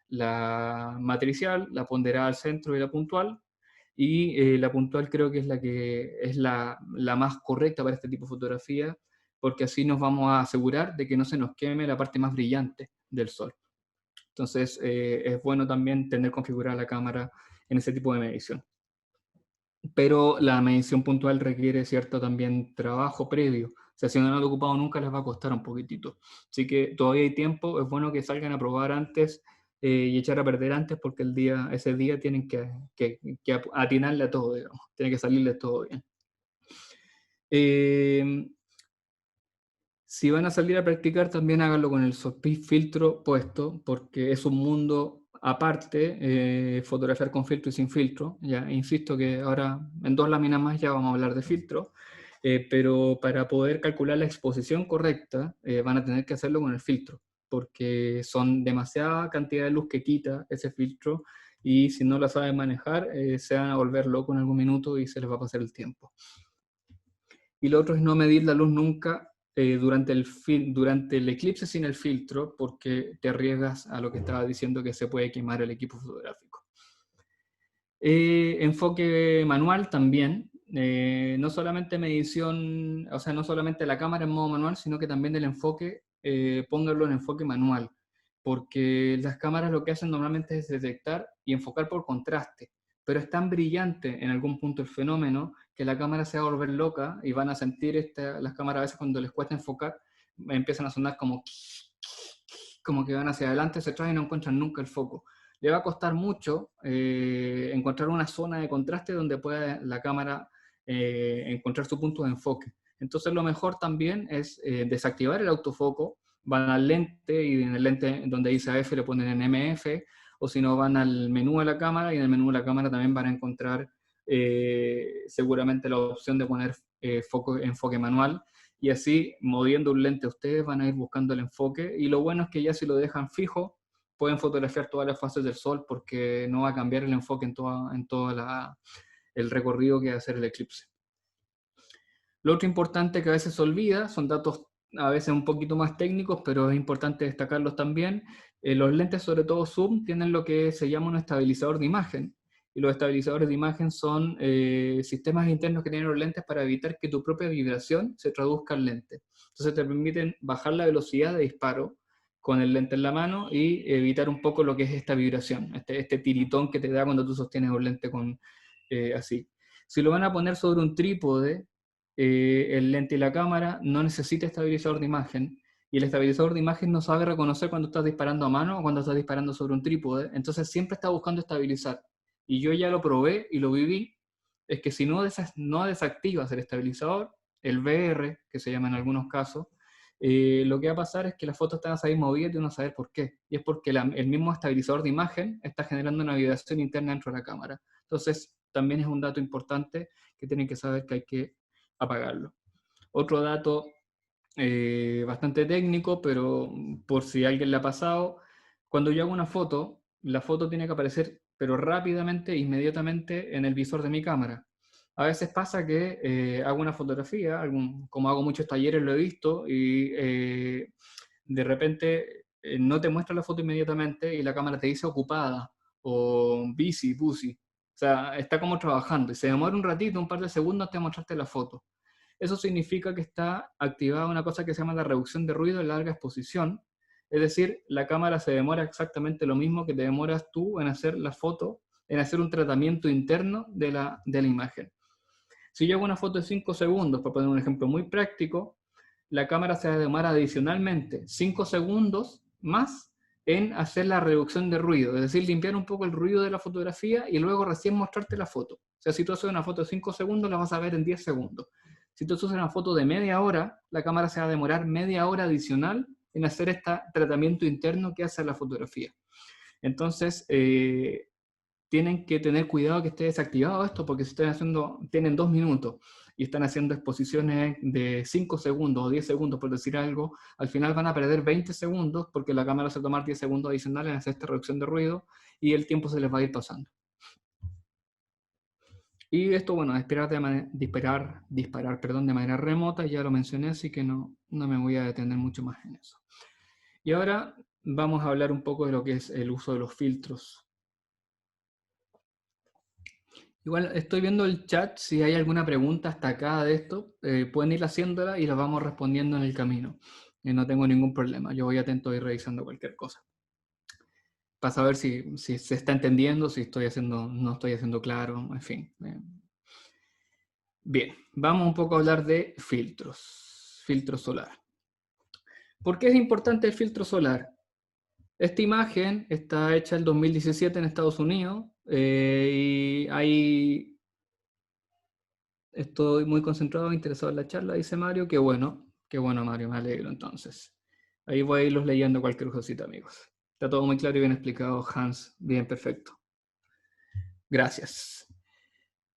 la matricial, la ponderada al centro y la puntual. Y la puntual creo que es la más correcta para este tipo de fotografía, porque así nos vamos a asegurar de que no se nos queme la parte más brillante del sol. Entonces es bueno también tener configurada la cámara en ese tipo de medición. Pero la medición puntual requiere cierto también trabajo previo. O sea, si no lo han ocupado nunca, les va a costar un poquitito. Así que todavía hay tiempo, es bueno que salgan a probar antes y echar a perder antes, porque ese día tienen que atinarle a todo, digamos. Tiene que salirle todo bien. Si van a salir a practicar, también háganlo con el filtro puesto, porque es un mundo aparte, fotografiar con filtro y sin filtro. Ya insisto que ahora en dos láminas más ya vamos a hablar de filtro, pero para poder calcular la exposición correcta van a tener que hacerlo con el filtro, porque son demasiada cantidad de luz que quita ese filtro y si no la saben manejar se van a volver locos en algún minuto y se les va a pasar el tiempo. Y lo otro es no medir la luz nunca durante el eclipse sin el filtro, porque te arriesgas a lo que estaba diciendo, que se puede quemar el equipo fotográfico. Enfoque manual también, no solamente medición, o sea, no solamente la cámara en modo manual, sino que también el enfoque, pónganlo en enfoque manual, porque las cámaras lo que hacen normalmente es detectar y enfocar por contraste, pero es tan brillante en algún punto el fenómeno que la cámara se va a volver loca y van a sentir las cámaras a veces cuando les cuesta enfocar, empiezan a sonar como que van hacia adelante, se traen y no encuentran nunca el foco. Le va a costar mucho encontrar una zona de contraste donde pueda la cámara encontrar su punto de enfoque. Entonces lo mejor también es desactivar el autofoco, van al lente y en el lente donde dice AF le ponen en MF, o si no van al menú de la cámara y en el menú de la cámara también van a encontrar seguramente la opción de poner enfoque manual, y así moviendo un lente ustedes van a ir buscando el enfoque, y lo bueno es que ya si lo dejan fijo pueden fotografiar todas las fases del sol porque no va a cambiar el enfoque en todo el recorrido que va a hacer el eclipse. Lo otro importante que a veces se olvida, son datos a veces un poquito más técnicos, pero es importante destacarlos también. Los lentes, sobre todo zoom, tienen lo que se llama un estabilizador de imagen. Y los estabilizadores de imagen son sistemas internos que tienen los lentes para evitar que tu propia vibración se traduzca al lente. Entonces te permiten bajar la velocidad de disparo con el lente en la mano y evitar un poco lo que es esta vibración, este tiritón que te da cuando tú sostienes un lente así. Si lo van a poner sobre un trípode, el lente y la cámara no necesita estabilizador de imagen, y el estabilizador de imagen no sabe reconocer cuando estás disparando a mano o cuando estás disparando sobre un trípode, entonces siempre está buscando estabilizar. Y yo ya lo probé y lo viví, es que si no desactivas el estabilizador, el VR, que se llama en algunos casos, lo que va a pasar es que las fotos te van a salir movidas y uno va a saber por qué. Y es porque el mismo estabilizador de imagen está generando una vibración interna dentro de la cámara. Entonces, también es un dato importante que tienen que saber que hay que apagarlo. Otro dato bastante técnico, pero por si a alguien le ha pasado, cuando yo hago una foto, la foto tiene que aparecer, pero rápidamente, inmediatamente en el visor de mi cámara. A veces pasa que hago una fotografía, como hago muchos talleres lo he visto, y de repente no te muestra la foto inmediatamente y la cámara te dice ocupada, o busy. O sea, está como trabajando y se demora un ratito, un par de segundos hasta mostrarte la foto. Eso significa que está activada una cosa que se llama la reducción de ruido en larga exposición. Es decir, la cámara se demora exactamente lo mismo que te demoras tú en hacer la foto, en hacer un tratamiento interno de la imagen. Si yo hago una foto de 5 segundos, para poner un ejemplo muy práctico, la cámara se demora adicionalmente 5 segundos más en hacer la reducción de ruido, es decir, limpiar un poco el ruido de la fotografía y luego recién mostrarte la foto. O sea, si tú haces una foto de 5 segundos, la vas a ver en 10 segundos. Si tú haces una foto de media hora, la cámara se va a demorar media hora adicional en hacer este tratamiento interno que hace la fotografía. Entonces, tienen que tener cuidado que esté desactivado esto, porque si tienen 2 minutos y están haciendo exposiciones de 5 segundos o 10 segundos, por decir algo, al final van a perder 20 segundos porque la cámara se va a tomar 10 segundos adicionales en hacer esta reducción de ruido y el tiempo se les va a ir pasando. Y esto, bueno, disparar de manera remota, ya lo mencioné, así que no me voy a detener mucho más en eso. Y ahora vamos a hablar un poco de lo que es el uso de los filtros. Igual estoy viendo el chat, si hay alguna pregunta hasta acá de esto, pueden ir haciéndola y las vamos respondiendo en el camino. No tengo ningún problema, yo voy atento a ir revisando cualquier cosa. Para saber si se está entendiendo, si no estoy haciendo claro, en fin. Bien, vamos un poco a hablar de filtros. Filtro solar. ¿Por qué es importante el filtro solar? Esta imagen está hecha en 2017 en Estados Unidos y estoy muy concentrado, interesado en la charla, dice Mario. Qué bueno Mario, me alegro entonces. Ahí voy a irlos leyendo cualquier cosita, amigos. Está todo muy claro y bien explicado, Hans. Bien, perfecto. Gracias.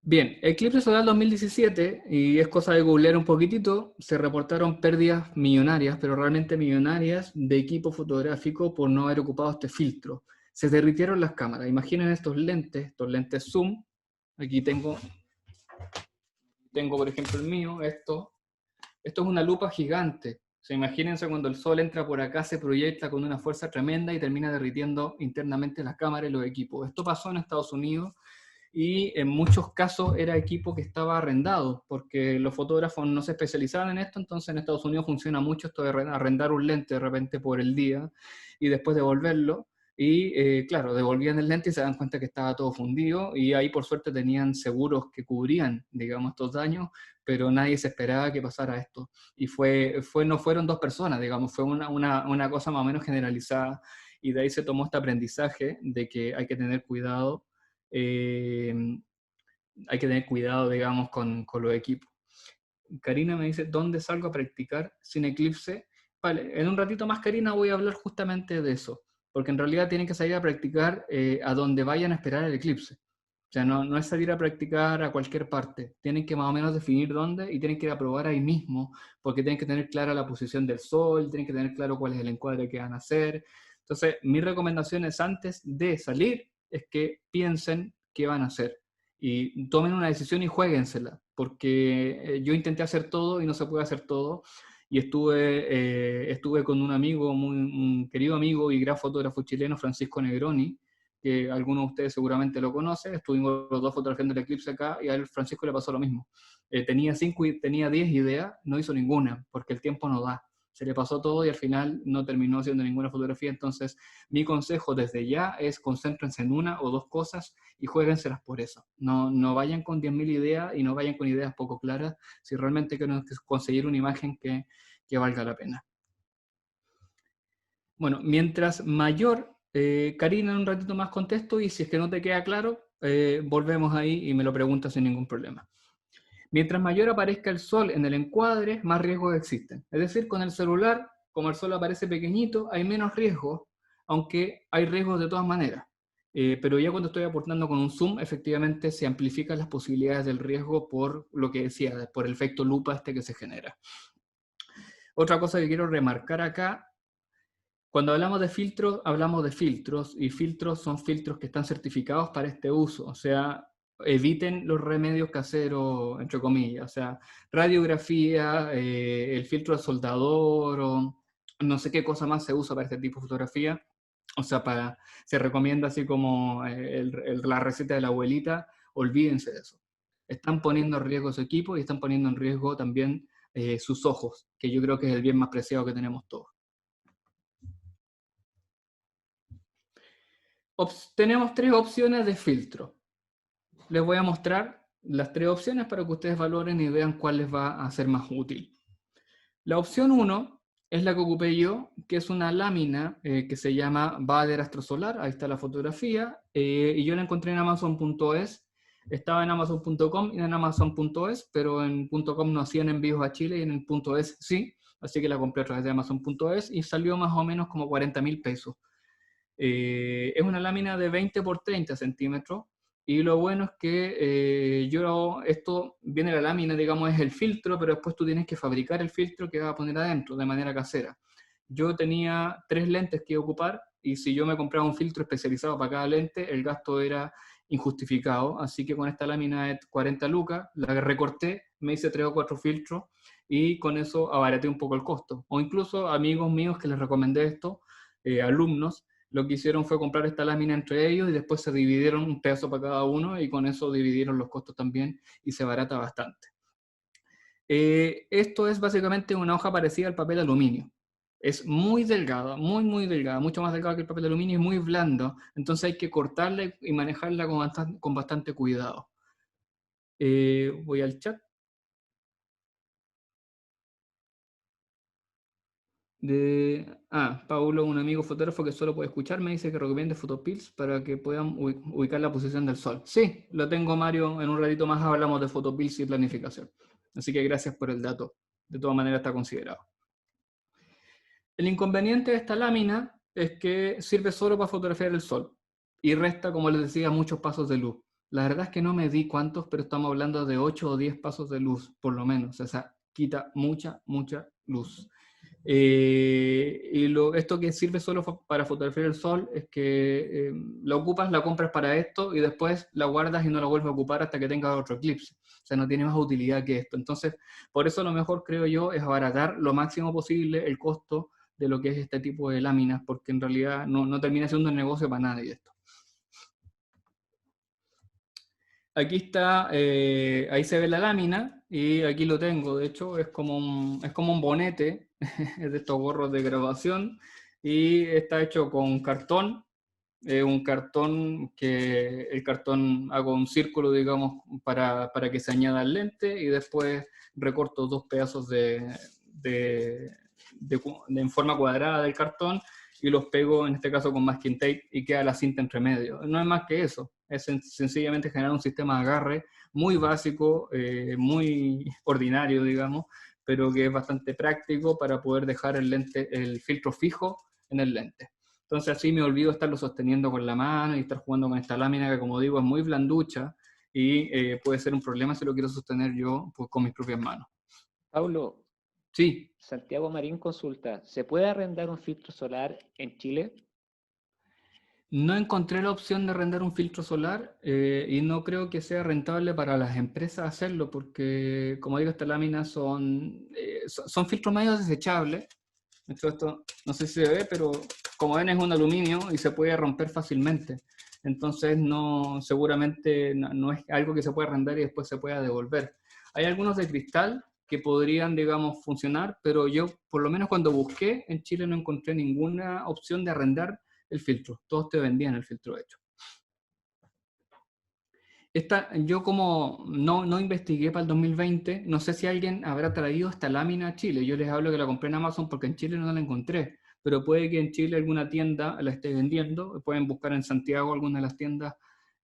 Bien, eclipse solar 2017, y es cosa de googlear un poquitito, se reportaron pérdidas millonarias, pero realmente millonarias, de equipo fotográfico por no haber ocupado este filtro. Se derritieron las cámaras. Imaginen estos lentes zoom. Aquí tengo por ejemplo el mío, esto es una lupa gigante. O sea, imagínense cuando el sol entra por acá, se proyecta con una fuerza tremenda y termina derritiendo internamente las cámaras y los equipos. Esto pasó en Estados Unidos, y en muchos casos era equipo que estaba arrendado, porque los fotógrafos no se especializaban en esto. Entonces en Estados Unidos funciona mucho esto de arrendar un lente de repente por el día y después devolverlo, y claro, devolvían el lente y se dan cuenta que estaba todo fundido, y ahí por suerte tenían seguros que cubrían, digamos, estos daños, pero nadie se esperaba que pasara esto. Y no fueron 2 personas, digamos, fue una cosa más o menos generalizada, y de ahí se tomó este aprendizaje de que hay que tener cuidado. Hay que tener cuidado, digamos, con los equipos. Karina me dice, ¿dónde salgo a practicar sin eclipse? Vale, en un ratito más, Karina, voy a hablar justamente de eso, porque en realidad tienen que salir a practicar a donde vayan a esperar el eclipse. O sea, no es salir a practicar a cualquier parte. Tienen que más o menos definir dónde y tienen que ir a probar ahí mismo, porque tienen que tener clara la posición del sol, tienen que tener claro cuál es el encuadre que van a hacer. Entonces, mi recomendación es antes de salir, es que piensen qué van a hacer y tomen una decisión y juéguensela, porque yo intenté hacer todo y no se puede hacer todo, y estuve con un amigo, un querido amigo y gran fotógrafo chileno, Francisco Negroni, que algunos de ustedes seguramente lo conocen. Estuvimos los dos fotografiando el eclipse acá y a él, Francisco, le pasó lo mismo. Tenía 10 ideas, no hizo ninguna, porque el tiempo no da. Se le pasó todo y al final no terminó haciendo ninguna fotografía. Entonces, mi consejo desde ya es concéntrense en una o dos cosas y juéguenselas por eso. No vayan con 10.000 ideas y no vayan con ideas poco claras si realmente quieren conseguir una imagen que valga la pena. Bueno, mientras mayor, Karina, en un ratito más contesto, y si es que no te queda claro, volvemos ahí y me lo preguntas sin ningún problema. Mientras mayor aparezca el sol en el encuadre, más riesgos existen. Es decir, con el celular, como el sol aparece pequeñito, hay menos riesgos, aunque hay riesgos de todas maneras. Pero ya cuando estoy aportando con un zoom, efectivamente se amplifican las posibilidades del riesgo por lo que decía, por el efecto lupa que se genera. Otra cosa que quiero remarcar acá, cuando hablamos de filtros, y filtros son filtros que están certificados para este uso, o sea, eviten los remedios caseros, entre comillas, o sea, radiografía, el filtro de soldador, o no sé qué cosa más se usa para este tipo de fotografía, o sea, se recomienda así como la receta de la abuelita, olvídense de eso. Están poniendo en riesgo su equipo y están poniendo en riesgo también sus ojos, que yo creo que es el bien más preciado que tenemos todos. Tenemos 3 opciones de filtro. Les voy a mostrar las 3 opciones para que ustedes valoren y vean cuál les va a ser más útil. La opción 1 es la que ocupé yo, que es una lámina que se llama Bader Astrosolar. Ahí está la fotografía. Y yo la encontré en Amazon.es. Estaba en Amazon.com y en Amazon.es, pero en .com no hacían envíos a Chile y en el .es sí. Así que la compré a través de Amazon.es y salió más o menos como 40.000 pesos. Es una lámina de 20 por 30 centímetros y lo bueno es que esto viene la lámina, digamos, es el filtro, pero después tú tienes que fabricar el filtro que vas a poner adentro de manera casera. Yo tenía 3 lentes que ocupar y si yo me compraba un filtro especializado para cada lente, el gasto era injustificado, así que con esta lámina de 40 lucas, la recorté, me hice 3 o 4 filtros y con eso abaraté un poco el costo. O incluso amigos míos que les recomendé esto, alumnos, lo que hicieron fue comprar esta lámina entre ellos y después se dividieron un pedazo para cada uno y con eso dividieron los costos también y se barata bastante. Esto es básicamente una hoja parecida al papel aluminio. Es muy delgada, muy delgada, mucho más delgada que el papel aluminio y muy blando, entonces hay que cortarla y manejarla con bastante cuidado. Voy al chat. Paulo, un amigo fotógrafo que solo puede escuchar, me dice que recomiende Photopills para que puedan ubicar la posición del sol. Sí, lo tengo, Mario, en un ratito más hablamos de Photopills y planificación. Así que gracias por el dato. De todas maneras está considerado. El inconveniente de esta lámina es que sirve solo para fotografiar el sol y resta, como les decía, muchos pasos de luz. La verdad es que no me di cuántos, pero estamos hablando de 8 o 10 pasos de luz, por lo menos. O sea, quita mucha luz. Esto que sirve solo para fotografiar el sol es que la ocupas, la compras para esto y después la guardas y no la vuelves a ocupar hasta que tengas otro eclipse. O sea, no tiene más utilidad que esto. Entonces, por eso lo mejor, creo yo, es abaratar lo máximo posible el costo de lo que es este tipo de láminas, porque en realidad no termina siendo un negocio para nadie esto. Aquí está, ahí se ve la lámina y aquí lo tengo, de hecho es como un bonete, es de estos gorros de grabación y está hecho con cartón, un cartón que el cartón hago un círculo, digamos, para que se añada el lente y después recorto 2 pedazos en forma cuadrada del cartón y los pego, en este caso con masking tape, y queda la cinta entre medio. No es más que eso, es sencillamente generar un sistema de agarre muy básico, muy ordinario, digamos, pero que es bastante práctico para poder dejar el lente, el filtro fijo en el lente. Entonces así me olvido estarlo sosteniendo con la mano y estar jugando con esta lámina que, como digo, es muy blanducha y puede ser un problema si lo quiero sostener yo pues, con mis propias manos. Paulo, Sí, Santiago Marín consulta, ¿se puede arrendar un filtro solar en Chile? no encontré la opción de arrendar un filtro solar y no creo que sea rentable para las empresas hacerlo porque, como digo, estas láminas son filtros medio desechables. De hecho, esto no sé si se ve, pero como ven es un aluminio y se puede romper fácilmente. Entonces no, seguramente no es algo que se pueda arrendar y después se pueda devolver. Hay algunos de cristal que podrían, digamos, funcionar, pero yo, por lo menos cuando busqué, en Chile no encontré ninguna opción de arrendar el filtro. Todos te vendían el filtro hecho. Yo como no investigué para el 2020, no sé si alguien habrá traído esta lámina a Chile. Yo les hablo que la compré en Amazon porque en Chile no la encontré, pero puede que en Chile alguna tienda la esté vendiendo. Pueden buscar en Santiago alguna de las tiendas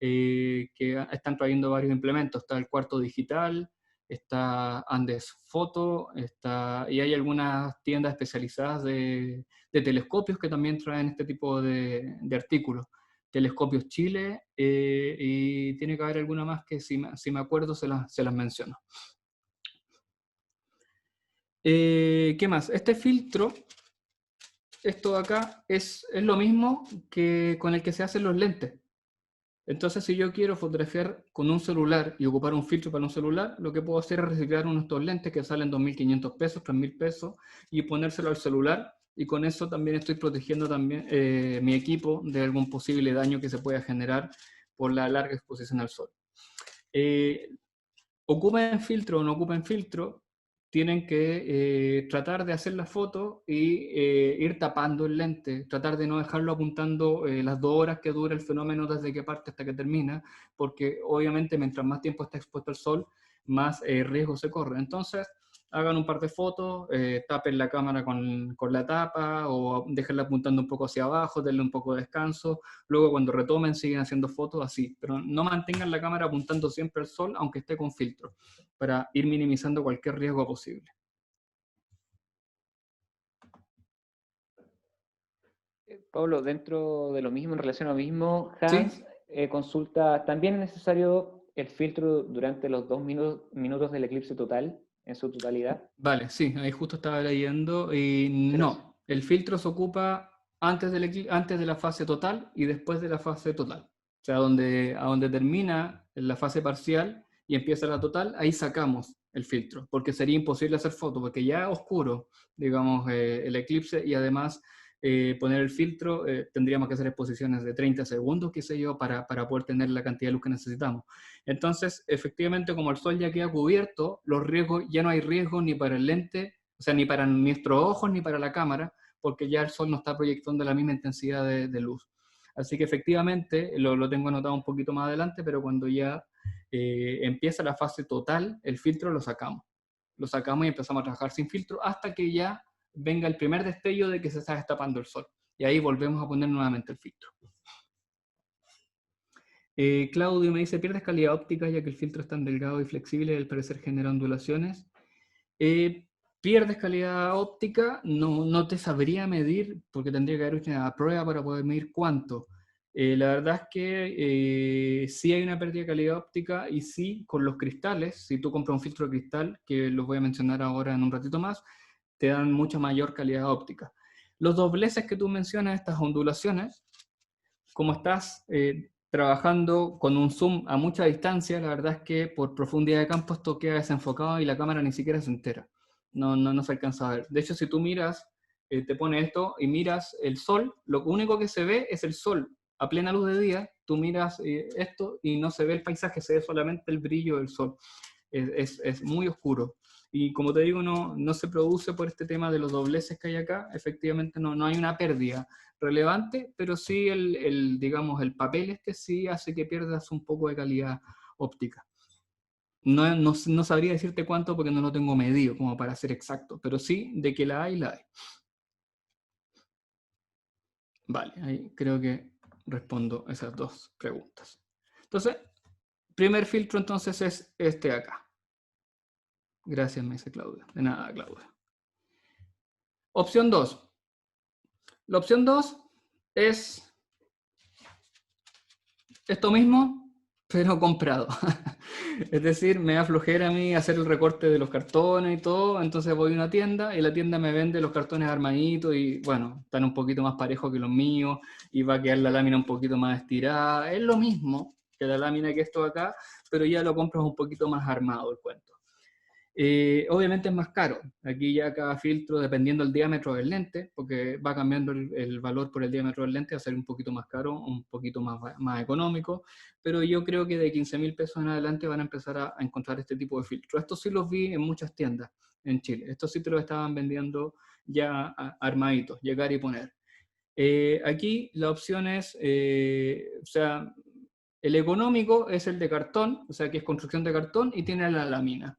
que están trayendo varios implementos. Está el Cuarto Digital, está Andes Foto, y hay algunas tiendas especializadas de telescopios que también traen este tipo de artículos. Telescopios Chile, y tiene que haber alguna más que si me acuerdo se las menciono. ¿Qué más? Este filtro, esto de acá, es lo mismo que con el que se hacen los lentes. Entonces, si yo quiero fotografiar con un celular y ocupar un filtro para un celular, lo que puedo hacer es reciclar unos de estos lentes que salen 2.500 pesos, 3.000 pesos, y ponérselo al celular, y con eso también estoy protegiendo también mi equipo de algún posible daño que se pueda generar por la larga exposición al sol. Ocupen filtro o no ocupen filtro, tienen que tratar de hacer la foto y ir tapando el lente, tratar de no dejarlo apuntando las 2 horas que dura el fenómeno desde que parte hasta que termina, porque obviamente mientras más tiempo está expuesto al sol, más riesgo se corre. Entonces, hagan un par de fotos, tapen la cámara con la tapa o déjenla apuntando un poco hacia abajo, denle un poco de descanso, luego cuando retomen siguen haciendo fotos así, pero no mantengan la cámara apuntando siempre al sol aunque esté con filtro, para ir minimizando cualquier riesgo posible. Pablo, dentro de lo mismo, en relación a lo mismo, ¿Sí? Hans consulta, ¿también es necesario el filtro durante los 2 minutos del eclipse total, en su totalidad? Vale, sí, ahí justo estaba leyendo y Pero, no, el filtro se ocupa antes de la fase total y después de la fase total. O sea, a donde termina la fase parcial y empieza la total, ahí sacamos el filtro, porque sería imposible hacer foto, porque ya es oscuro, digamos, el eclipse, y además poner el filtro, tendríamos que hacer exposiciones de 30 segundos, qué sé yo, para poder tener la cantidad de luz que necesitamos. Entonces, efectivamente, como el sol ya queda cubierto, los riesgos, ya no hay riesgo ni para el lente, o sea, ni para nuestros ojos ni para la cámara, porque ya el sol no está proyectando la misma intensidad de luz. Así que efectivamente, lo tengo anotado un poquito más adelante, pero cuando ya empieza la fase total, el filtro lo sacamos. Lo sacamos y empezamos a trabajar sin filtro hasta que ya venga el primer destello de que se está destapando el sol. Y ahí volvemos a poner nuevamente el filtro. Claudio me dice, ¿pierdes calidad óptica ya que el filtro es tan delgado y flexible y al parecer genera ondulaciones? ¿Pierdes calidad óptica? No te sabría medir porque tendría que haber una prueba para poder medir cuánto. La verdad es que sí hay una pérdida de calidad óptica y sí con los cristales, si tú compras un filtro de cristal, que los voy a mencionar ahora en un ratito más, te dan mucha mayor calidad óptica. Los dobleces que tú mencionas, estas ondulaciones, como estás trabajando con un zoom a mucha distancia, la verdad es que por profundidad de campo esto queda desenfocado y la cámara ni siquiera se entera. No se alcanza a ver. De hecho, si tú miras, te pones esto y miras el sol, lo único que se ve es el sol a plena luz de día. Tú miras esto y no se ve el paisaje, se ve solamente el brillo del sol. Es muy oscuro. Y como te digo, no se produce por este tema de los dobleces que hay acá. Efectivamente no hay una pérdida relevante, pero sí digamos, el papel sí hace que pierdas un poco de calidad óptica. No sabría decirte cuánto porque no lo tengo medido como para ser exacto, pero sí de que la hay, la hay. Vale, ahí creo que respondo esas dos preguntas. Entonces, primer filtro entonces es este de acá. Gracias, me dice Claudia. De nada, Claudia. Opción 2. La opción 2 es esto mismo, pero comprado. Es decir, me da flojera a mí hacer el recorte de los cartones y todo, entonces voy a una tienda y la tienda me vende los cartones armaditos y bueno, están un poquito más parejos que los míos y va a quedar la lámina un poquito más estirada. Es lo mismo que la lámina que esto acá, pero ya lo compras un poquito más armado el cuento. Obviamente es más caro. Aquí ya cada filtro, dependiendo del diámetro del lente, porque va cambiando el valor por el diámetro del lente, va a ser un poquito más caro, un poquito más económico, pero yo creo que de 15.000 pesos en adelante van a empezar a encontrar este tipo de filtros. Estos sí los vi en muchas tiendas en Chile. Estos sí te los estaban vendiendo ya armaditos, llegar y poner. Aquí la opción es, o sea, el económico es el de cartón, o sea, que es construcción de cartón y tiene la lámina.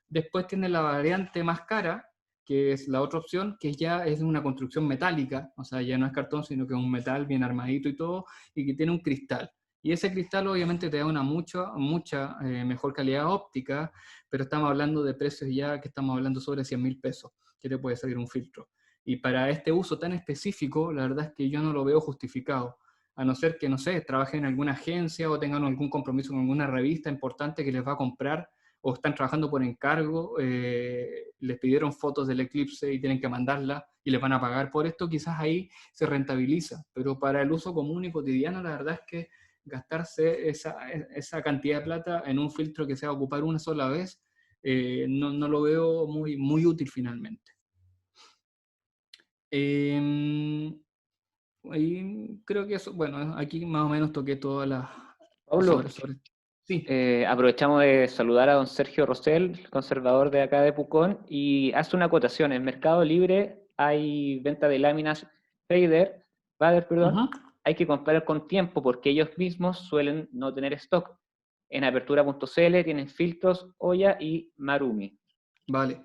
Después tiene la variante más cara, que es la otra opción, que ya es una construcción metálica, o sea, ya no es cartón, sino que es un metal bien armadito y todo, y que tiene un cristal. Y ese cristal obviamente te da una mucha mejor calidad óptica, pero estamos hablando de precios ya que estamos hablando sobre 100.000 pesos, que te puede salir un filtro. Y para este uso tan específico, la verdad es que yo no lo veo justificado, a no ser que, no sé, trabajen en alguna agencia o tengan algún compromiso con alguna revista importante que les va a comprar o están trabajando por encargo, les pidieron fotos del eclipse y tienen que mandarla y les van a pagar por esto, quizás ahí se rentabiliza, pero para el uso común y cotidiano la verdad es que gastarse esa cantidad de plata en un filtro que se va a ocupar una sola vez, no lo veo muy útil finalmente. Y creo que eso, bueno, aquí más o menos toqué todas las... Pablo, Sí. aprovechamos de saludar a don Sergio Rosell, conservador de acá de Pucón, y hace una acotación. En Mercado Libre hay venta de láminas Fader, perdón, hay que comprar con tiempo porque ellos mismos suelen no tener stock. En apertura.cl tienen filtros, Oya y Marumi. Vale,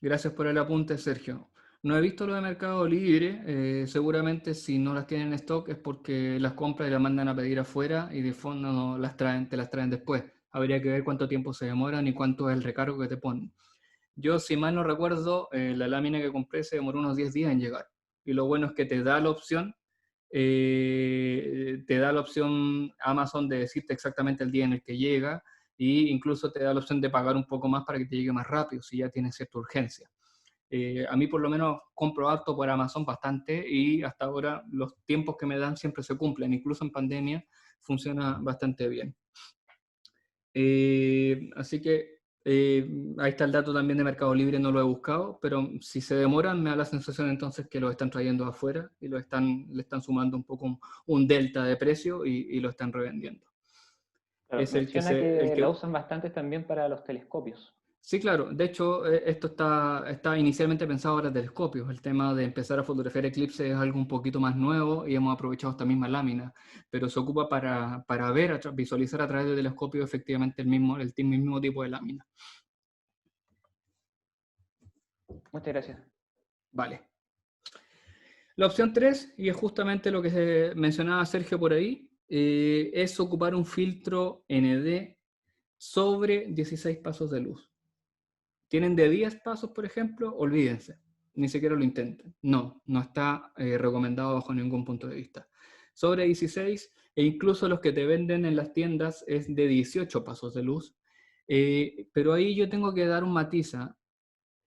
gracias por el apunte, Sergio. No he visto lo de Mercado Libre, seguramente si no las tienen en stock es porque las compras y las mandan a pedir afuera y de fondo no las traen, te las traen después. Habría que ver cuánto tiempo se demoran y cuánto es el recargo que te ponen. Yo, si mal no recuerdo, la lámina que compré se demoró unos 10 días en llegar. Y lo bueno es que te da la opción Amazon de decirte exactamente el día en el que llega e incluso te da la opción de pagar un poco más para que te llegue más rápido si ya tienes cierta urgencia. A mí por lo menos compro harto por Amazon bastante y hasta ahora los tiempos que me dan siempre se cumplen, incluso en pandemia funciona bastante bien. Así que ahí está el dato también de Mercado Libre, no lo he buscado, pero si se demoran me da la sensación entonces que lo están trayendo afuera y le están sumando un poco un delta de precio y lo están revendiendo. Claro, Es menciona que la usan bastante también para los telescopios. Sí, claro. De hecho, esto está inicialmente pensado para telescopios. El tema de empezar a fotografiar eclipses es algo un poquito más nuevo y hemos aprovechado esta misma lámina, pero se ocupa para ver, visualizar a través del telescopio efectivamente el mismo tipo de lámina. Muchas gracias. Vale. La opción 3, y es justamente lo que mencionaba Sergio por ahí, es ocupar un filtro ND sobre 16 pasos de luz. ¿Tienen de 10 pasos, por ejemplo? Olvídense, ni siquiera lo intenten. No está recomendado bajo ningún punto de vista. Sobre 16, e incluso los que te venden en las tiendas es de 18 pasos de luz, pero ahí yo tengo que dar un matiz.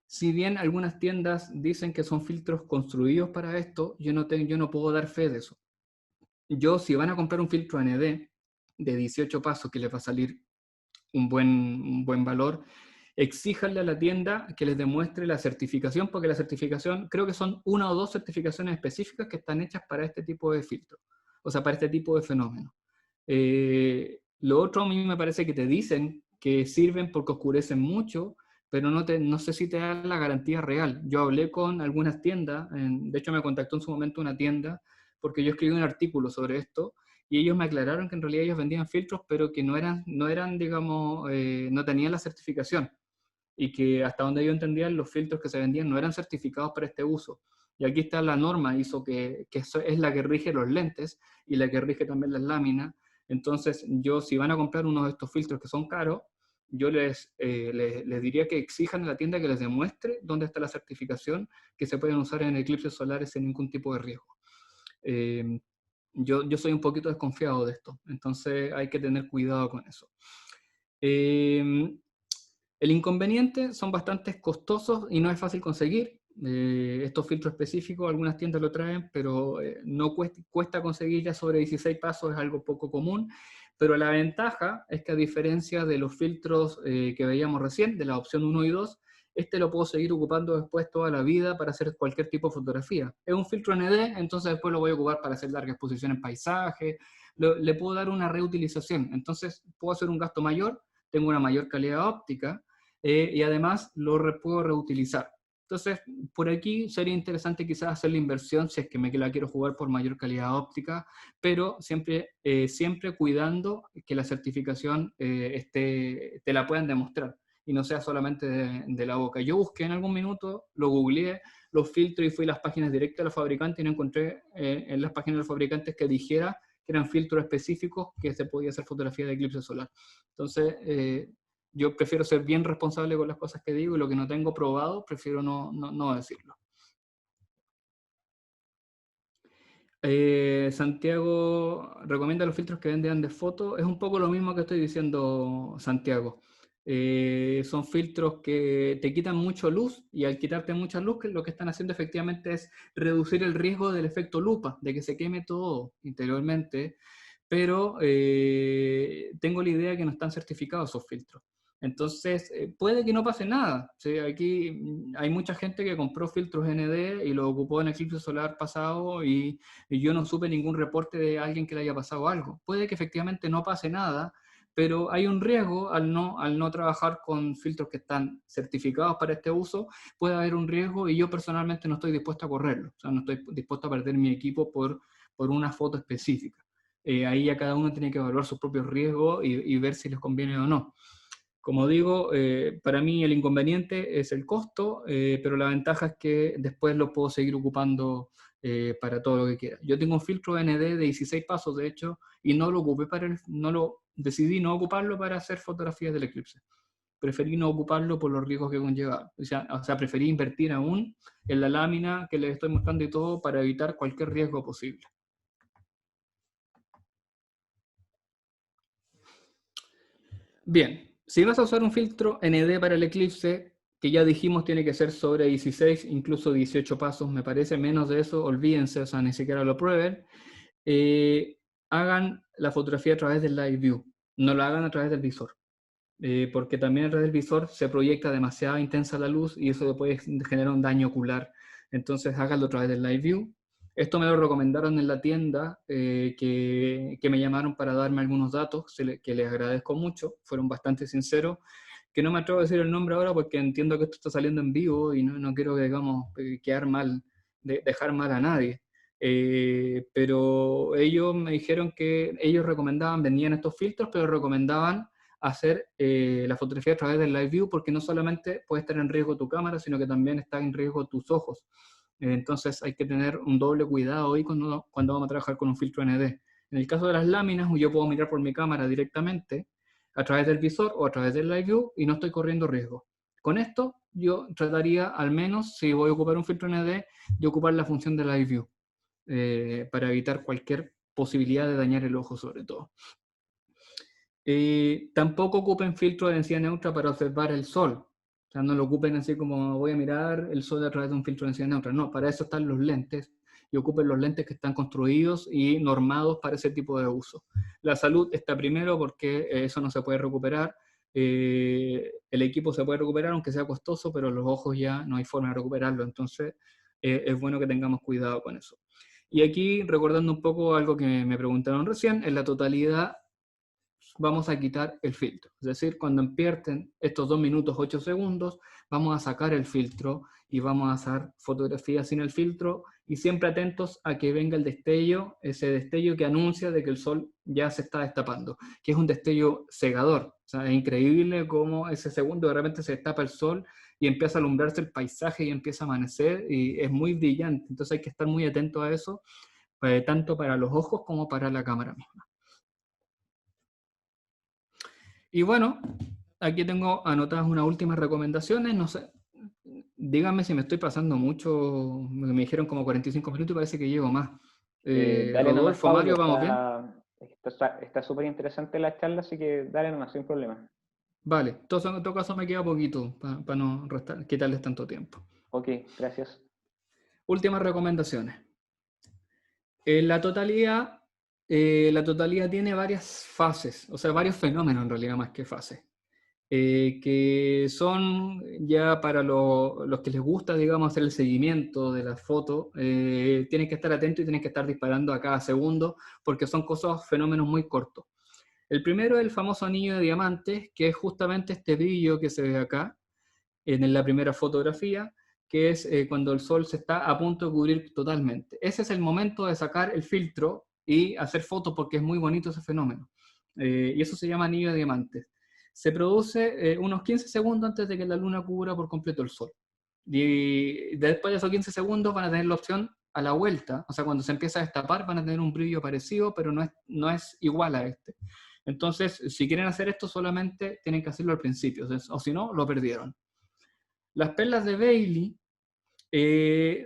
Si bien algunas tiendas dicen que son filtros construidos para esto, yo no puedo dar fe de eso. Si van a comprar un filtro ND de 18 pasos que les va a salir un buen valor, exíjanle a la tienda que les demuestre la certificación, porque la certificación, creo que son 1 o 2 certificaciones específicas que están hechas para este tipo de filtro, o sea, para este tipo de fenómeno. Lo otro a mí me parece que te dicen que sirven porque oscurecen mucho, pero no sé si te dan la garantía real. Yo hablé con algunas tiendas, de hecho me contactó en su momento una tienda, porque yo escribí un artículo sobre esto, y ellos me aclararon que en realidad ellos vendían filtros, pero que no eran digamos, no tenían la certificación, y que hasta donde yo entendía los filtros que se vendían no eran certificados para este uso. Y aquí está la norma ISO, que es la que rige los lentes y la que rige también las láminas. Entonces, yo, si van a comprar uno de estos filtros que son caros, yo les diría que exijan a la tienda que les demuestre dónde está la certificación, que se pueden usar en eclipses solares sin ningún tipo de riesgo. Yo soy un poquito desconfiado de esto, entonces hay que tener cuidado con eso. El inconveniente, son bastante costosos y no es fácil conseguir. Estos filtros específicos, algunas tiendas lo traen, pero no cuesta conseguir ya sobre 16 pasos, es algo poco común. Pero la ventaja es que, a diferencia de los filtros que veíamos recién, de la opción 1 y 2, este lo puedo seguir ocupando después toda la vida para hacer cualquier tipo de fotografía. Es un filtro ND, entonces después lo voy a ocupar para hacer larga exposición en paisaje, le puedo dar una reutilización, entonces puedo hacer un gasto mayor, tengo una mayor calidad óptica, y además lo puedo reutilizar. Entonces, por aquí sería interesante quizás hacer la inversión si es que me la quiero jugar por mayor calidad óptica, pero siempre cuidando que la certificación te la puedan demostrar y no sea solamente de la boca. Yo busqué en algún minuto, lo googleé, los filtros, y fui a las páginas directas de los fabricantes y no encontré en las páginas de los fabricantes que dijera que eran filtros específicos que se podía hacer fotografía de eclipse solar. Entonces, yo prefiero ser bien responsable con las cosas que digo, y lo que no tengo probado, prefiero no decirlo. Santiago recomienda los filtros que venden de foto. Es un poco lo mismo que estoy diciendo, Santiago. Son filtros que te quitan mucha luz, y al quitarte mucha luz, lo que están haciendo efectivamente es reducir el riesgo del efecto lupa, de que se queme todo interiormente, pero tengo la idea de que no están certificados esos filtros. Entonces, puede que no pase nada. ¿Sí? Aquí hay mucha gente que compró filtros ND y lo ocupó en el eclipse solar pasado, y yo no supe ningún reporte de alguien que le haya pasado algo. Puede que efectivamente no pase nada, pero hay un riesgo al no trabajar con filtros que están certificados para este uso. Puede haber un riesgo, y yo personalmente no estoy dispuesto a correrlo. O sea, no estoy dispuesto a perder mi equipo por una foto específica. Ahí ya cada uno tiene que evaluar sus propios riesgos y ver si les conviene o no. Como digo, para mí el inconveniente es el costo, pero la ventaja es que después lo puedo seguir ocupando para todo lo que quiera. Yo tengo un filtro ND de 16 pasos, de hecho, y no lo ocupé decidí no ocuparlo para hacer fotografías del eclipse. Preferí no ocuparlo por los riesgos que conlleva. O sea, preferí invertir aún en la lámina que les estoy mostrando y todo, para evitar cualquier riesgo posible. Bien, si vas a usar un filtro ND para el eclipse, que ya dijimos tiene que ser sobre 16, incluso 18 pasos, me parece, menos de eso, olvídense, o sea, ni siquiera lo prueben. Hagan la fotografía a través del Live View, no la hagan a través del visor, porque también a través del visor se proyecta demasiado intensa la luz y eso puede generar un daño ocular. Entonces háganlo a través del Live View. Esto me lo recomendaron en la tienda, que me llamaron para darme algunos datos, que les agradezco mucho, fueron bastante sinceros, que no me atrevo a decir el nombre ahora porque entiendo que esto está saliendo en vivo y no quiero, digamos, quedar mal, dejar mal a nadie. Pero ellos me dijeron que ellos vendían estos filtros, pero recomendaban hacer la fotografía a través del Live View, porque no solamente puede estar en riesgo tu cámara, sino que también está en riesgo tus ojos. Entonces hay que tener un doble cuidado hoy cuando vamos a trabajar con un filtro ND. En el caso de las láminas, yo puedo mirar por mi cámara directamente a través del visor o a través del Live View y no estoy corriendo riesgo. Con esto yo trataría, al menos si voy a ocupar un filtro ND, de ocupar la función de Live View, para evitar cualquier posibilidad de dañar el ojo, sobre todo. Tampoco ocupen filtro de densidad neutra para observar el sol. O sea, no lo ocupen así como voy a mirar el sol a través de un filtro de densidad neutra. No, para eso están los lentes, y ocupen los lentes que están construidos y normados para ese tipo de uso. La salud está primero, porque eso no se puede recuperar. El equipo se puede recuperar, aunque sea costoso, pero los ojos ya no hay forma de recuperarlo. Entonces, es bueno que tengamos cuidado con eso. Y aquí, recordando un poco algo que me preguntaron recién, en la totalidad vamos a quitar el filtro. Es decir, cuando empiecen estos 2 minutos 8 segundos, vamos a sacar el filtro y vamos a hacer fotografías sin el filtro, y siempre atentos a que venga el destello, ese destello que anuncia de que el sol ya se está destapando, que es un destello cegador. O sea, es increíble cómo ese segundo de repente se destapa el sol y empieza a alumbrarse el paisaje y empieza a amanecer y es muy brillante. Entonces hay que estar muy atento a eso, tanto para los ojos como para la cámara misma. Y bueno, aquí tengo anotadas unas últimas recomendaciones. No sé, díganme si me estoy pasando mucho. Me dijeron como 45 minutos y parece que llevo más. Dale nomás, Rodolfo, Pablo, Mario, ¿vamos bien? está súper interesante la charla, así que dale nomás, sin problema. Vale, entonces en todo caso me queda poquito para no quitarles tanto tiempo. Ok, gracias. Últimas recomendaciones. La totalidad tiene varias fases, o sea, varios fenómenos en realidad más que fases, que son ya para los que les gusta, digamos, hacer el seguimiento de la foto, tienen que estar atentos y tienen que estar disparando a cada segundo, porque son fenómenos muy cortos. El primero es el famoso anillo de diamantes, que es justamente este brillo que se ve acá, en la primera fotografía, que es cuando el sol se está a punto de cubrir totalmente. Ese es el momento de sacar el filtro y hacer fotos porque es muy bonito ese fenómeno. Y eso se llama anillo de diamantes. Se produce unos 15 segundos antes de que la luna cubra por completo el sol. Y después de esos 15 segundos van a tener la opción a la vuelta, o sea, cuando se empieza a destapar van a tener un brillo parecido, pero no es igual a este. Entonces, si quieren hacer esto, solamente tienen que hacerlo al principio, o si no, lo perdieron. Las perlas de Bailey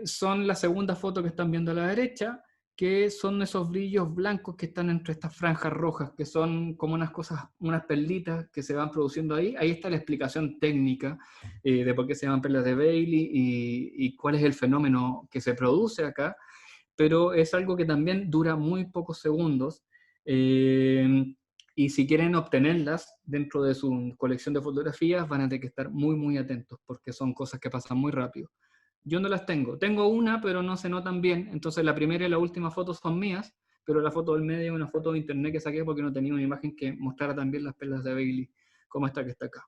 son la segunda foto que están viendo a la derecha, que son esos brillos blancos que están entre estas franjas rojas, que son como unas cosas, unas perlitas que se van produciendo ahí. Ahí está la explicación técnica de por qué se llaman perlas de Bailey y cuál es el fenómeno que se produce acá, pero es algo que también dura muy pocos segundos. Y si quieren obtenerlas dentro de su colección de fotografías, van a tener que estar muy, muy atentos, porque son cosas que pasan muy rápido. Yo no las tengo. Tengo una, pero no se notan bien. Entonces la primera y la última foto son mías, pero la foto del medio es una foto de internet que saqué porque no tenía una imagen que mostrara también las perlas de Bailey, como esta que está acá.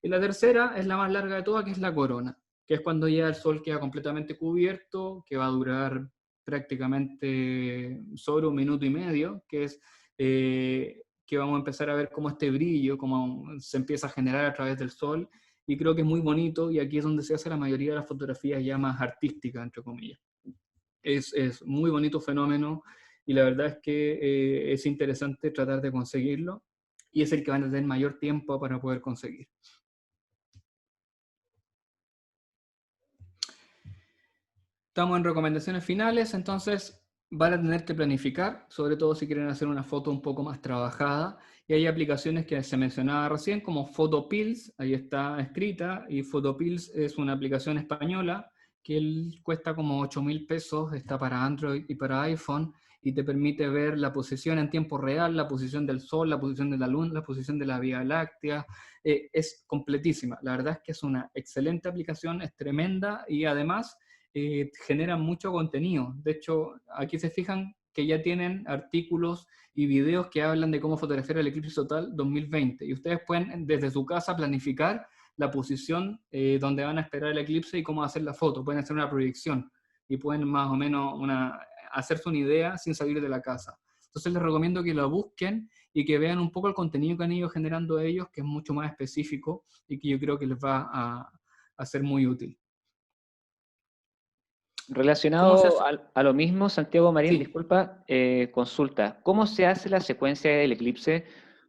Y la tercera es la más larga de todas, que es la corona, que es cuando ya el sol queda completamente cubierto, que va a durar prácticamente sobre 1 minuto y medio, que es que vamos a empezar a ver cómo este brillo, cómo se empieza a generar a través del sol, y creo que es muy bonito, y aquí es donde se hace la mayoría de las fotografías ya más artísticas, entre comillas. Es muy bonito fenómeno, y la verdad es que es interesante tratar de conseguirlo, y es el que van a tener mayor tiempo para poder conseguir. Estamos en recomendaciones finales, entonces van a tener que planificar, sobre todo si quieren hacer una foto un poco más trabajada, y hay aplicaciones que se mencionaba recién, como Photopills, ahí está escrita, y Photopills es una aplicación española que cuesta como 8.000 pesos, está para Android y para iPhone, y te permite ver la posición en tiempo real, la posición del Sol, la posición de la Luna, la posición de la Vía Láctea. Es completísima, la verdad es que es una excelente aplicación, es tremenda, y además generan mucho contenido. De hecho, aquí se fijan que ya tienen artículos y videos que hablan de cómo fotografiar el eclipse total 2020. Y ustedes pueden desde su casa planificar la posición donde van a esperar el eclipse y cómo hacer la foto. Pueden hacer una proyección y pueden más o menos hacerse una idea sin salir de la casa. Entonces les recomiendo que lo busquen y que vean un poco el contenido que han ido generando ellos, que es mucho más específico y que yo creo que les va a ser muy útil. Relacionado a lo mismo, Santiago Marín, Sí. disculpa, consulta, ¿cómo se hace la secuencia del eclipse?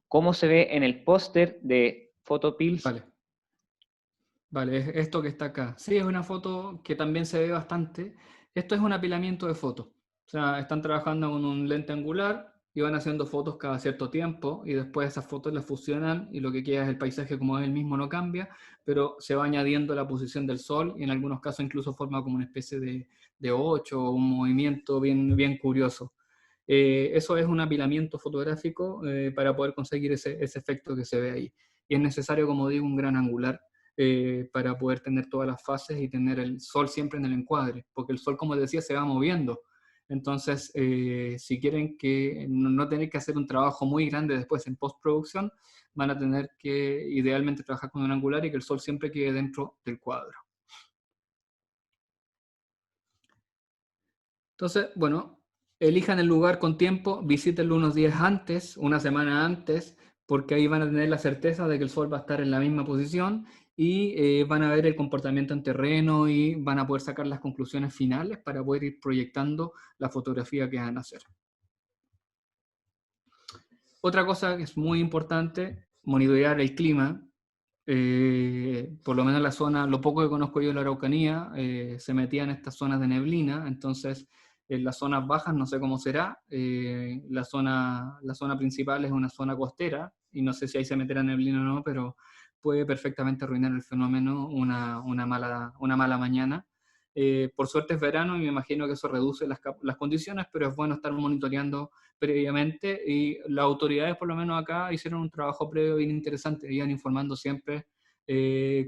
¿Cómo se ve en el póster de Photopills? Vale, es esto que está acá. Sí, es una foto que también se ve bastante. Esto es un apilamiento de fotos. O sea, están trabajando con un lente angular y van haciendo fotos cada cierto tiempo y después esas fotos las fusionan y lo que queda es el paisaje como es el mismo, no cambia, pero se va añadiendo la posición del sol y en algunos casos incluso forma como una especie de 8 o un movimiento bien, bien curioso. Eso es un apilamiento fotográfico para poder conseguir ese efecto que se ve ahí. Y es necesario, como digo, un gran angular para poder tener todas las fases y tener el sol siempre en el encuadre, porque el sol, como decía, se va moviendo. Entonces, si quieren que no tener que hacer un trabajo muy grande después en postproducción, van a tener que idealmente trabajar con un angular y que el sol siempre quede dentro del cuadro. Entonces, bueno, elijan el lugar con tiempo, visítenlo unos días antes, una semana antes, porque ahí van a tener la certeza de que el sol va a estar en la misma posición y van a ver el comportamiento en terreno y van a poder sacar las conclusiones finales para poder ir proyectando la fotografía que van a hacer. Otra cosa que es muy importante, monitorear el clima. Por lo menos en la zona, lo poco que conozco yo de la Araucanía, se metía en estas zonas de neblina, entonces en las zonas bajas no sé cómo será, la zona principal es una zona costera, y no sé si ahí se meterá neblina o no, pero puede perfectamente arruinar el fenómeno una mala mañana. Por suerte es verano y me imagino que eso reduce las condiciones, pero es bueno estar monitoreando previamente, y las autoridades por lo menos acá hicieron un trabajo previo bien interesante, iban informando siempre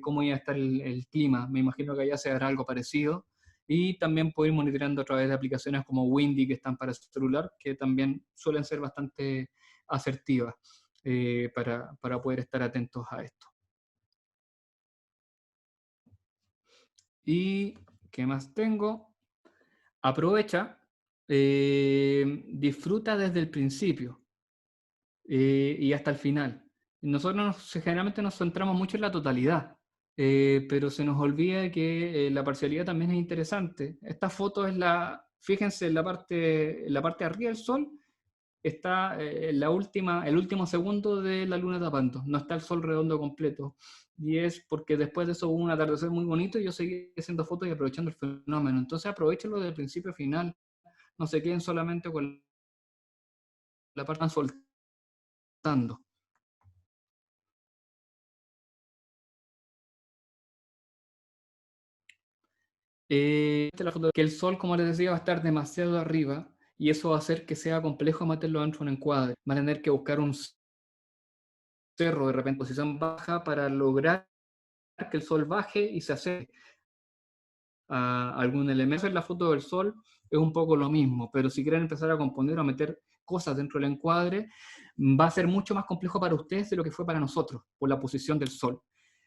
cómo iba a estar el clima. Me imagino que allá se hará algo parecido, y también puedo ir monitoreando a través de aplicaciones como Windy, que están para celular, que también suelen ser bastante asertivas para poder estar atentos a esto. ¿Y qué más tengo? Aprovecha, disfruta desde el principio y hasta el final. Nosotros generalmente nos centramos mucho en la totalidad, pero se nos olvida que la parcialidad también es interesante. Esta foto es fíjense en la parte de arriba del sol, está el último segundo de la luna tapando, no está el sol redondo completo. Y es porque después de eso hubo un atardecer muy bonito y yo seguí haciendo fotos y aprovechando el fenómeno. Entonces aprovechenlo del principio a final, no se queden solamente con la parte soltando. La foto, que el sol, como les decía, va a estar demasiado arriba, y eso va a hacer que sea complejo meterlo dentro de un encuadre. Van a tener que buscar un cerro de repente en posición baja para lograr que el sol baje y se acerque a algún elemento. En la foto del sol es un poco lo mismo, pero si quieren empezar a componer o a meter cosas dentro del encuadre, va a ser mucho más complejo para ustedes de lo que fue para nosotros, por la posición del sol.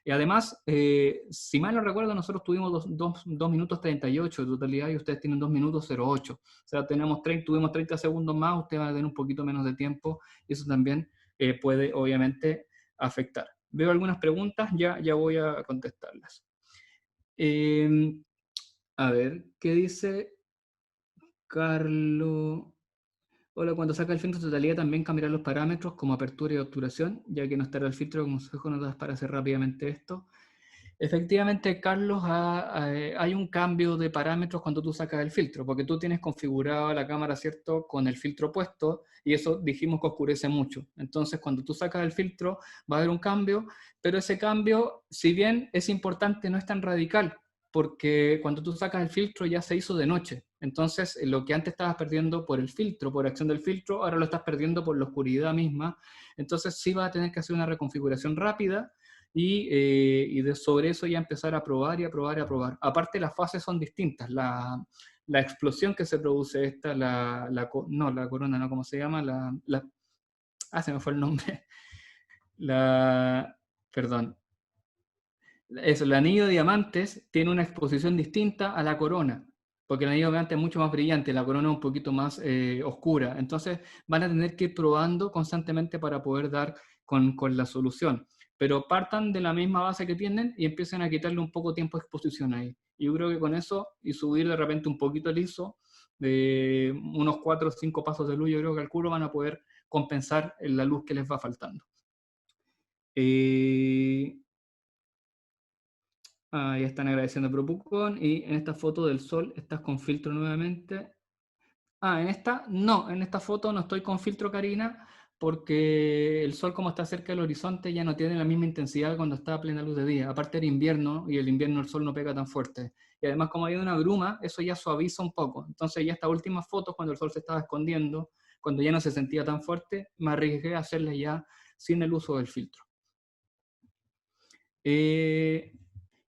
Y además, si mal no recuerdo, nosotros tuvimos 2 minutos 38 de totalidad y ustedes tienen 2 minutos 08. O sea, tuvimos 30 segundos más, ustedes van a tener un poquito menos de tiempo, y eso también puede, obviamente, afectar. Veo algunas preguntas, ya voy a contestarlas. A ver, ¿qué dice Carlos? Hola, cuando saca el filtro de totalidad también cambiará los parámetros como apertura y obturación, ya que no estará el filtro como consejo notas para hacer rápidamente esto. Efectivamente, Carlos, hay un cambio de parámetros cuando tú sacas el filtro, porque tú tienes configurada la cámara, ¿cierto?, con el filtro puesto, y eso dijimos que oscurece mucho. Entonces, cuando tú sacas el filtro, va a haber un cambio, pero ese cambio, si bien es importante, no es tan radical, porque cuando tú sacas el filtro ya se hizo de noche. Entonces, lo que antes estabas perdiendo por el filtro, por acción del filtro, ahora lo estás perdiendo por la oscuridad misma. Entonces, sí vas a tener que hacer una reconfiguración rápida, y sobre eso ya empezar a probar y a probar y a probar. Aparte, las fases son distintas. La explosión que se produce esta, la corona, ¿no? ¿Cómo se llama? Se me fue el nombre. Perdón. Eso, el anillo de diamantes tiene una exposición distinta a la corona, porque el anillo de diamantes es mucho más brillante, la corona es un poquito más oscura. Entonces van a tener que ir probando constantemente para poder dar con la solución. Pero partan de la misma base que tienen y empiecen a quitarle un poco tiempo de exposición ahí. Y yo creo que con eso, y subir de repente un poquito el ISO, de unos 4 o 5 pasos de luz, yo creo que calculo van a poder compensar la luz que les va faltando. Ya están agradeciendo Propucon, y en esta foto del sol estás con filtro nuevamente. En esta foto no estoy con filtro, Karina, porque el sol, como está cerca del horizonte, ya no tiene la misma intensidad que cuando está a plena luz de día. Aparte era invierno, y el invierno el sol no pega tan fuerte. Y además, como hay una bruma, eso ya suaviza un poco. Entonces ya estas últimas fotos, cuando el sol se estaba escondiendo, cuando ya no se sentía tan fuerte, me arriesgué a hacerlas ya sin el uso del filtro.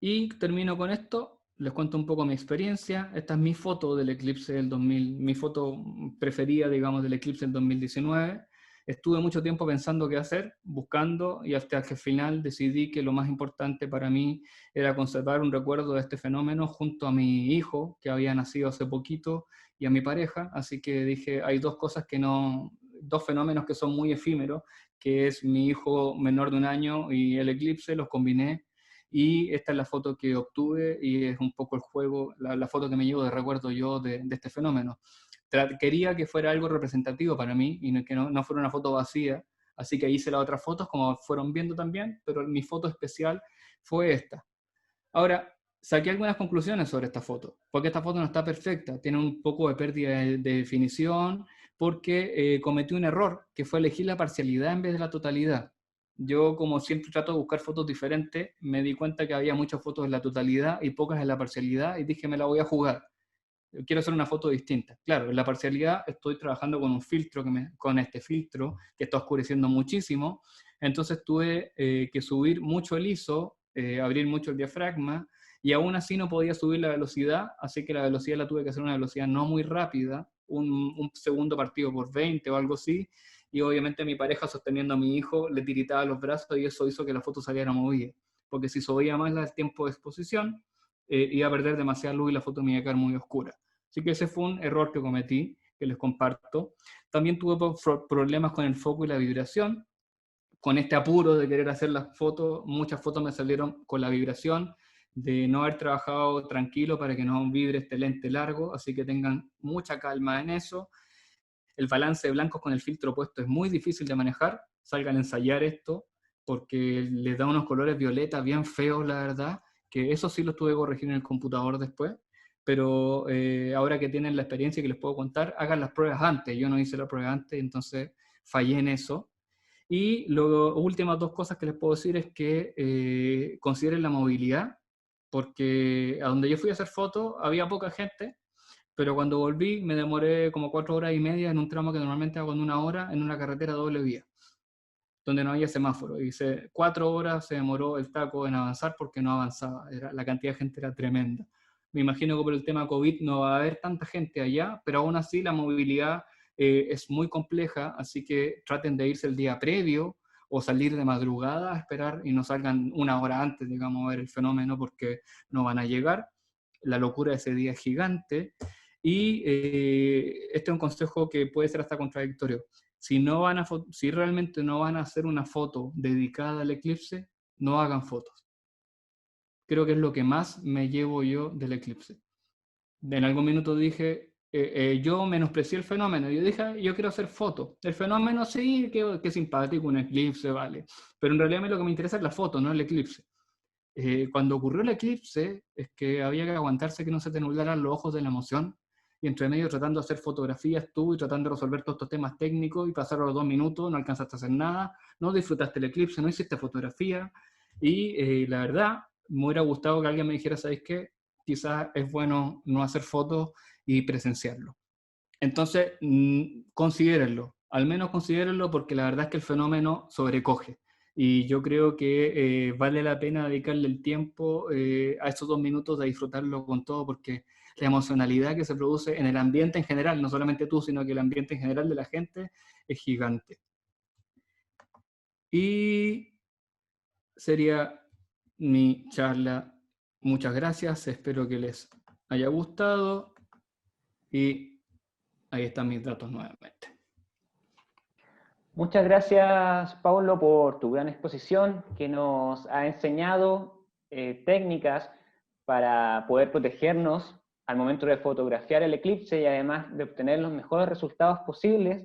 Y termino con esto, les cuento un poco mi experiencia. Esta es mi foto del eclipse del 2000, mi foto preferida, digamos, del eclipse del 2019. Estuve mucho tiempo pensando qué hacer, buscando, y hasta que al final decidí que lo más importante para mí era conservar un recuerdo de este fenómeno junto a mi hijo, que había nacido hace poquito, y a mi pareja. Así que dije, hay dos fenómenos que son muy efímeros, que es mi hijo menor de 1 año y el eclipse, los combiné, y esta es la foto que obtuve y es un poco el juego, la foto que me llevo de recuerdo yo de este fenómeno. Quería que fuera algo representativo para mí y que no fuera una foto vacía, así que hice las otras fotos como fueron viendo también, pero mi foto especial fue esta. Ahora, saqué algunas conclusiones sobre esta foto, porque esta foto no está perfecta, tiene un poco de pérdida de definición, porque cometí un error, que fue elegir la parcialidad en vez de la totalidad. Yo, como siempre trato de buscar fotos diferentes, me di cuenta que había muchas fotos en la totalidad y pocas en la parcialidad, y dije, me la voy a jugar. Quiero hacer una foto distinta. Claro, en la parcialidad estoy trabajando con un filtro, con este filtro, que está oscureciendo muchísimo, entonces tuve que subir mucho el ISO, abrir mucho el diafragma, y aún así no podía subir la velocidad, así que la velocidad la tuve que hacer una velocidad no muy rápida, un segundo partido por 20 o algo así, y obviamente mi pareja sosteniendo a mi hijo le tiritaba los brazos y eso hizo que la foto saliera movida, porque si subía más el tiempo de exposición, iba a perder demasiada luz y la foto me iba a quedar muy oscura. Así que ese fue un error que cometí, que les comparto. También tuve problemas con el foco y la vibración. Con este apuro de querer hacer las fotos, muchas fotos me salieron con la vibración, de no haber trabajado tranquilo para que no vibre este lente largo, así que tengan mucha calma en eso. El balance de blancos con el filtro puesto es muy difícil de manejar, salgan a ensayar esto, porque les da unos colores violetas bien feos, la verdad, que eso sí los tuve que corregir en el computador después, pero ahora que tienen la experiencia que les puedo contar, hagan las pruebas antes. Yo no hice la prueba antes, entonces fallé en eso. Y las últimas dos cosas que les puedo decir es que consideren la movilidad, porque a donde yo fui a hacer fotos había poca gente, pero cuando volví me demoré como 4 horas y media en un tramo que normalmente hago en 1 hora en una carretera doble vía, donde no había semáforo. Y 4 horas se demoró el taco en avanzar porque no avanzaba. La cantidad de gente era tremenda. Me imagino que por el tema COVID no va a haber tanta gente allá, pero aún así la movilidad es muy compleja, así que traten de irse el día previo o salir de madrugada a esperar y no salgan 1 hora antes, digamos, a ver el fenómeno porque no van a llegar. La locura de ese día es gigante. Y este es un consejo que puede ser hasta contradictorio. Si realmente no van a hacer una foto dedicada al eclipse, no hagan fotos. Creo que es lo que más me llevo yo del eclipse. En algún minuto dije, yo menosprecié el fenómeno. Yo dije, yo quiero hacer fotos. El fenómeno sí, que simpático, un eclipse, vale. Pero en realidad lo que me interesa es la foto, no el eclipse. Cuando ocurrió el eclipse, es que había que aguantarse que no se te nublaran los ojos de la emoción, y entre medio tratando de hacer fotografías tú y tratando de resolver todos estos temas técnicos, y pasaron los 2 minutos, no alcanzaste a hacer nada, no disfrutaste el eclipse, no hiciste fotografía, y la verdad, me hubiera gustado que alguien me dijera, ¿sabes qué? Quizás es bueno no hacer fotos y presenciarlo. Entonces, considérenlo, al menos considérenlo, porque la verdad es que el fenómeno sobrecoge. Y yo creo que vale la pena dedicarle el tiempo a estos 2 minutos de disfrutarlo con todo, porque la emocionalidad que se produce en el ambiente en general, no solamente tú, sino que el ambiente en general de la gente, es gigante. Y sería mi charla. Muchas gracias, espero que les haya gustado y ahí están mis datos nuevamente. Muchas gracias, Paulo, por tu gran exposición que nos ha enseñado técnicas para poder protegernos al momento de fotografiar el eclipse y además de obtener los mejores resultados posibles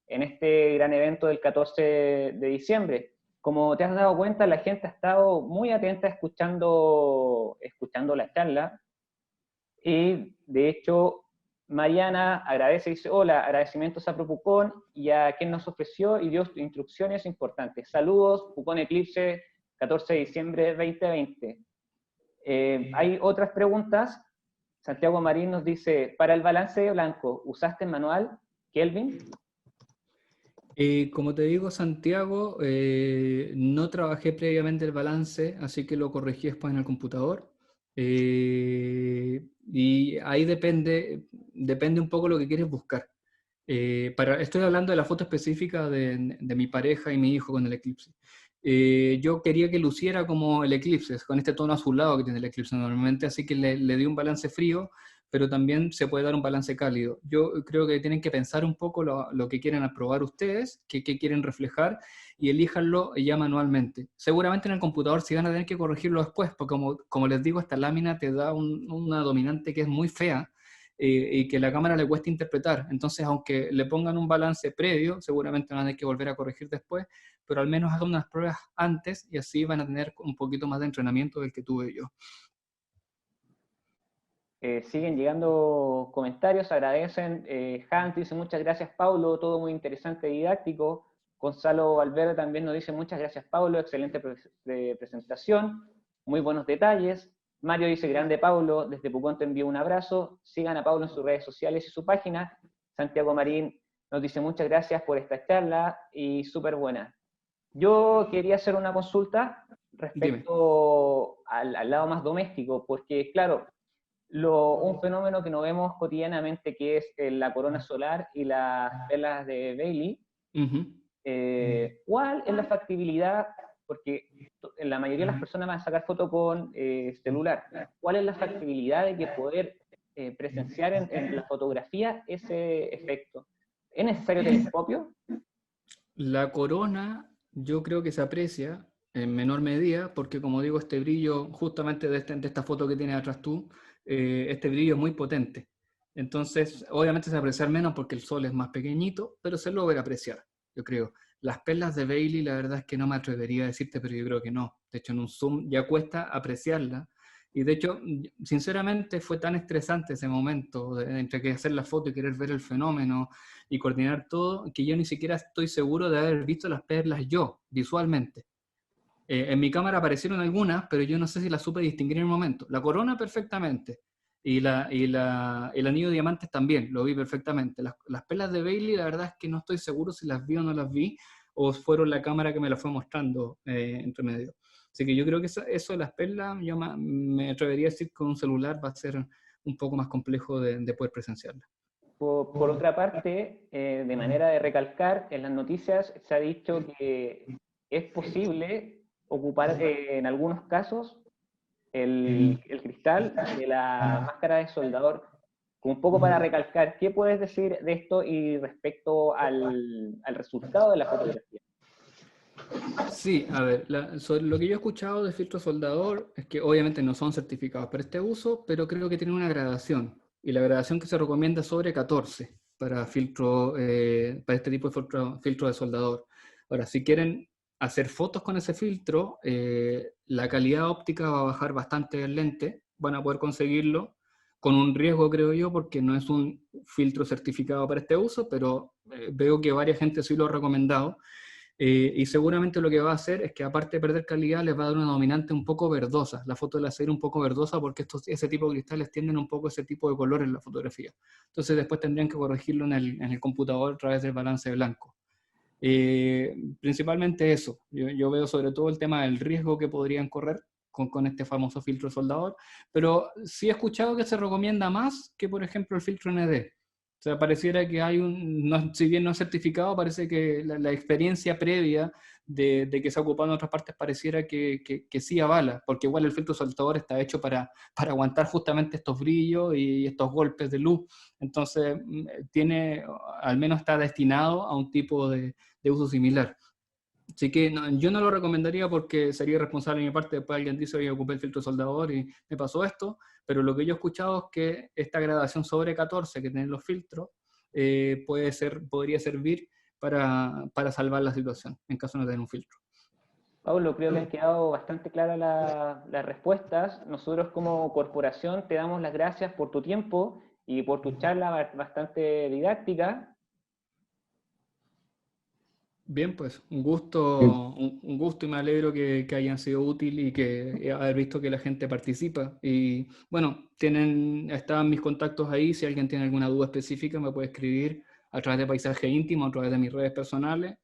en este gran evento del 14 de diciembre. Como te has dado cuenta, la gente ha estado muy atenta escuchando la charla y de hecho Mariana agradece y dice, hola, agradecimientos a ProPucón y a quien nos ofreció y dio instrucciones importantes. Saludos, Pucón Eclipse, 14 de diciembre 2020. Hay otras preguntas. Santiago Marín nos dice, para el balance de blanco, ¿usaste el manual, Kelvin? Como te digo, Santiago, no trabajé previamente el balance, así que lo corregí después en el computador. Y ahí depende un poco lo que quieres buscar. Estoy hablando de la foto específica de mi pareja y mi hijo con el eclipse. Yo quería que luciera como el eclipse, con este tono azulado que tiene el eclipse normalmente, así que le di un balance frío, pero también se puede dar un balance cálido. Yo creo que tienen que pensar un poco lo que quieren aprobar ustedes, qué quieren reflejar, y elíjanlo ya manualmente. Seguramente en el computador sí van a tener que corregirlo después, porque como les digo, esta lámina te da una dominante que es muy fea, y que la cámara le cuesta interpretar. Entonces, aunque le pongan un balance previo, seguramente van a tener que volver a corregir después, pero al menos hagan unas pruebas antes y así van a tener un poquito más de entrenamiento del que tuve yo. Siguen llegando comentarios, agradecen. Hans dice muchas gracias Paulo, todo muy interesante y didáctico. Gonzalo Valverde también nos dice muchas gracias Paulo, excelente presentación, muy buenos detalles. Mario dice grande Paulo, desde Pucón te envío un abrazo. Sigan a Paulo en sus redes sociales y su página. Santiago Marín nos dice muchas gracias por esta charla y súper buena. Yo quería hacer una consulta respecto al lado más doméstico, porque claro, un fenómeno que no vemos cotidianamente, que es la corona solar y las velas de Bailey. ¿Cuál es la factibilidad? Porque la mayoría de las personas van a sacar foto con celular. ¿Cuál es la factibilidad de que poder presenciar en la fotografía ese efecto? ¿Es necesario telescopio? La corona yo creo que se aprecia en menor medida porque, como digo, este brillo, justamente de esta foto que tienes atrás tú, este brillo es muy potente. Entonces, obviamente se va a apreciar menos porque el sol es más pequeñito, pero se logra apreciar, yo creo. Las perlas de Bailey, la verdad es que no me atrevería a decirte, pero yo creo que no. De hecho, en un zoom ya cuesta apreciarla. Y de hecho, sinceramente, fue tan estresante ese momento entre que hacer la foto y querer ver el fenómeno y coordinar todo, que yo ni siquiera estoy seguro de haber visto las perlas yo, visualmente. En mi cámara aparecieron algunas, pero yo no sé si las supe distinguir en el momento. La corona perfectamente, y el anillo de diamantes también, lo vi perfectamente. Las perlas de Bailey, la verdad es que no estoy seguro si las vi o no las vi, o fueron la cámara que me las fue mostrando entre medio. Así que yo creo que eso de las perlas, yo me atrevería a decir que con un celular va a ser un poco más complejo de poder presenciarla. Por otra parte, de manera de recalcar, en las noticias se ha dicho que es posible ocupar en algunos casos el cristal de la máscara de soldador. Un poco para recalcar, ¿qué puedes decir de esto y respecto al resultado de la fotografía? Sí, a ver, sobre lo que yo he escuchado de filtro soldador es que obviamente no son certificados para este uso, pero creo que tienen una gradación. Y la gradación que se recomienda es sobre 14 para para este tipo de filtro de soldador. Ahora, si quieren hacer fotos con ese filtro, la calidad óptica va a bajar bastante el lente, van a poder conseguirlo con un riesgo, creo yo, porque no es un filtro certificado para este uso, pero veo que varias gente sí lo ha recomendado. Y seguramente lo que va a hacer es que, aparte de perder calidad, les va a dar una dominante un poco verdosa. La foto de la serie un poco verdosa porque ese tipo de cristales tienden un poco ese tipo de color en la fotografía. Entonces después tendrían que corregirlo en el computador a través del balance blanco. Principalmente eso. Yo veo sobre todo el tema del riesgo que podrían correr con este famoso filtro soldador, pero sí he escuchado que se recomienda más que, por ejemplo, el filtro ND. O sea, pareciera que hay si bien no es certificado, parece que la experiencia previa de que se ha ocupado en otras partes pareciera que sí avala, porque igual el filtro soldador está hecho para aguantar justamente estos brillos y estos golpes de luz. Entonces, al menos está destinado a un tipo de uso similar. Así que yo no lo recomendaría porque sería irresponsable de mi parte. Después alguien dice, oye, ocupé el filtro soldador y me pasó esto, pero lo que yo he escuchado es que esta gradación sobre 14 que tienen los filtros podría servir para salvar la situación en caso de no tener un filtro. Pablo, creo que han quedado bastante claras las respuestas. Nosotros como corporación te damos las gracias por tu tiempo y por tu charla bastante didáctica. Bien, pues un gusto y me alegro que hayan sido útiles y que haber visto que la gente participa. Y bueno, estaban mis contactos ahí. Si alguien tiene alguna duda específica me puede escribir a través de Paisaje Íntimo, a través de mis redes personales.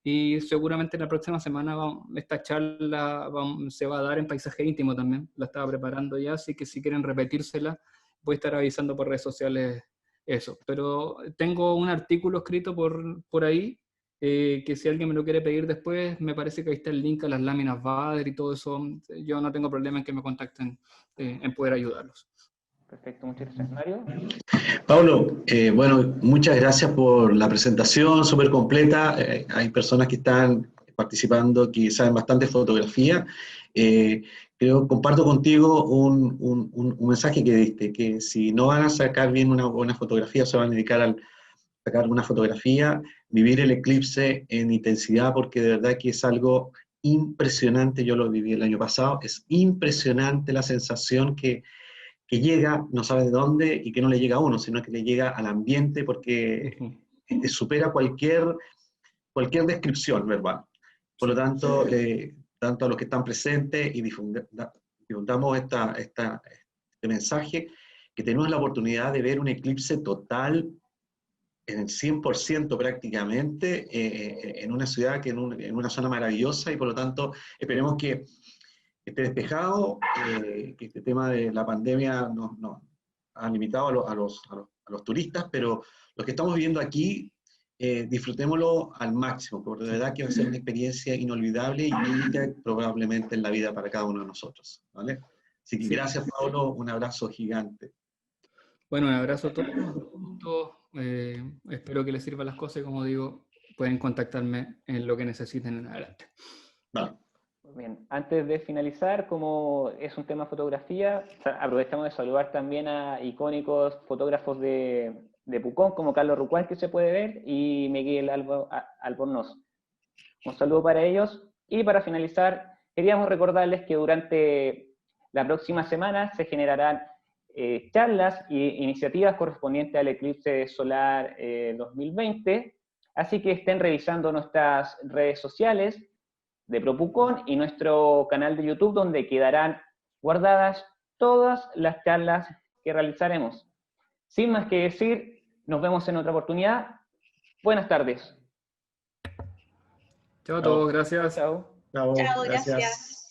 Y seguramente la próxima semana esta charla se va a dar en Paisaje Íntimo también. La estaba preparando ya, así que si quieren repetírsela, voy a estar avisando por redes sociales eso. Pero tengo un artículo escrito por ahí, que si alguien me lo quiere pedir después, me parece que ahí está el link a las láminas Bader y todo eso. Yo no tengo problema en que me contacten en poder ayudarlos. Perfecto, muchas gracias. Mario. Pablo, bueno, muchas gracias por la presentación, súper completa. Hay personas que están participando que saben bastante fotografía. Comparto contigo un mensaje que diste, que si no van a sacar bien una buena fotografía, se van a dedicar a sacar una fotografía, vivir el eclipse en intensidad, porque de verdad que es algo impresionante. Yo lo viví el año pasado, es impresionante la sensación que llega, no sabe de dónde, y que no le llega a uno, sino que le llega al ambiente, porque supera cualquier descripción verbal. Por lo tanto, tanto a los que están presentes y difundamos este mensaje, que tenemos la oportunidad de ver un eclipse total en el 100% prácticamente, en una ciudad, en una zona maravillosa, y por lo tanto esperemos que esté despejado, que este tema de la pandemia nos ha limitado a los turistas, pero los que estamos viviendo aquí, disfrutémoslo al máximo, porque de verdad que va a ser una experiencia inolvidable y única probablemente en la vida para cada uno de nosotros, ¿vale? Así que gracias, Pablo, un abrazo gigante. Bueno, un abrazo a todos. Espero que les sirvan las cosas y, como digo, pueden contactarme en lo que necesiten en adelante. Vale. Bien, antes de finalizar, como es un tema fotografía, aprovechamos de saludar también a icónicos fotógrafos de Pucón, como Carlos Rucuán, que se puede ver, y Miguel Albornoz. Un saludo para ellos. Y para finalizar, queríamos recordarles que durante la próxima semana se generarán charlas e iniciativas correspondientes al eclipse solar 2020, así que estén revisando nuestras redes sociales de ProPucón y nuestro canal de YouTube, donde quedarán guardadas todas las charlas que realizaremos. Sin más que decir, nos vemos en otra oportunidad. Buenas tardes. Chao a todos, gracias. Chao. Chao, Chao, gracias.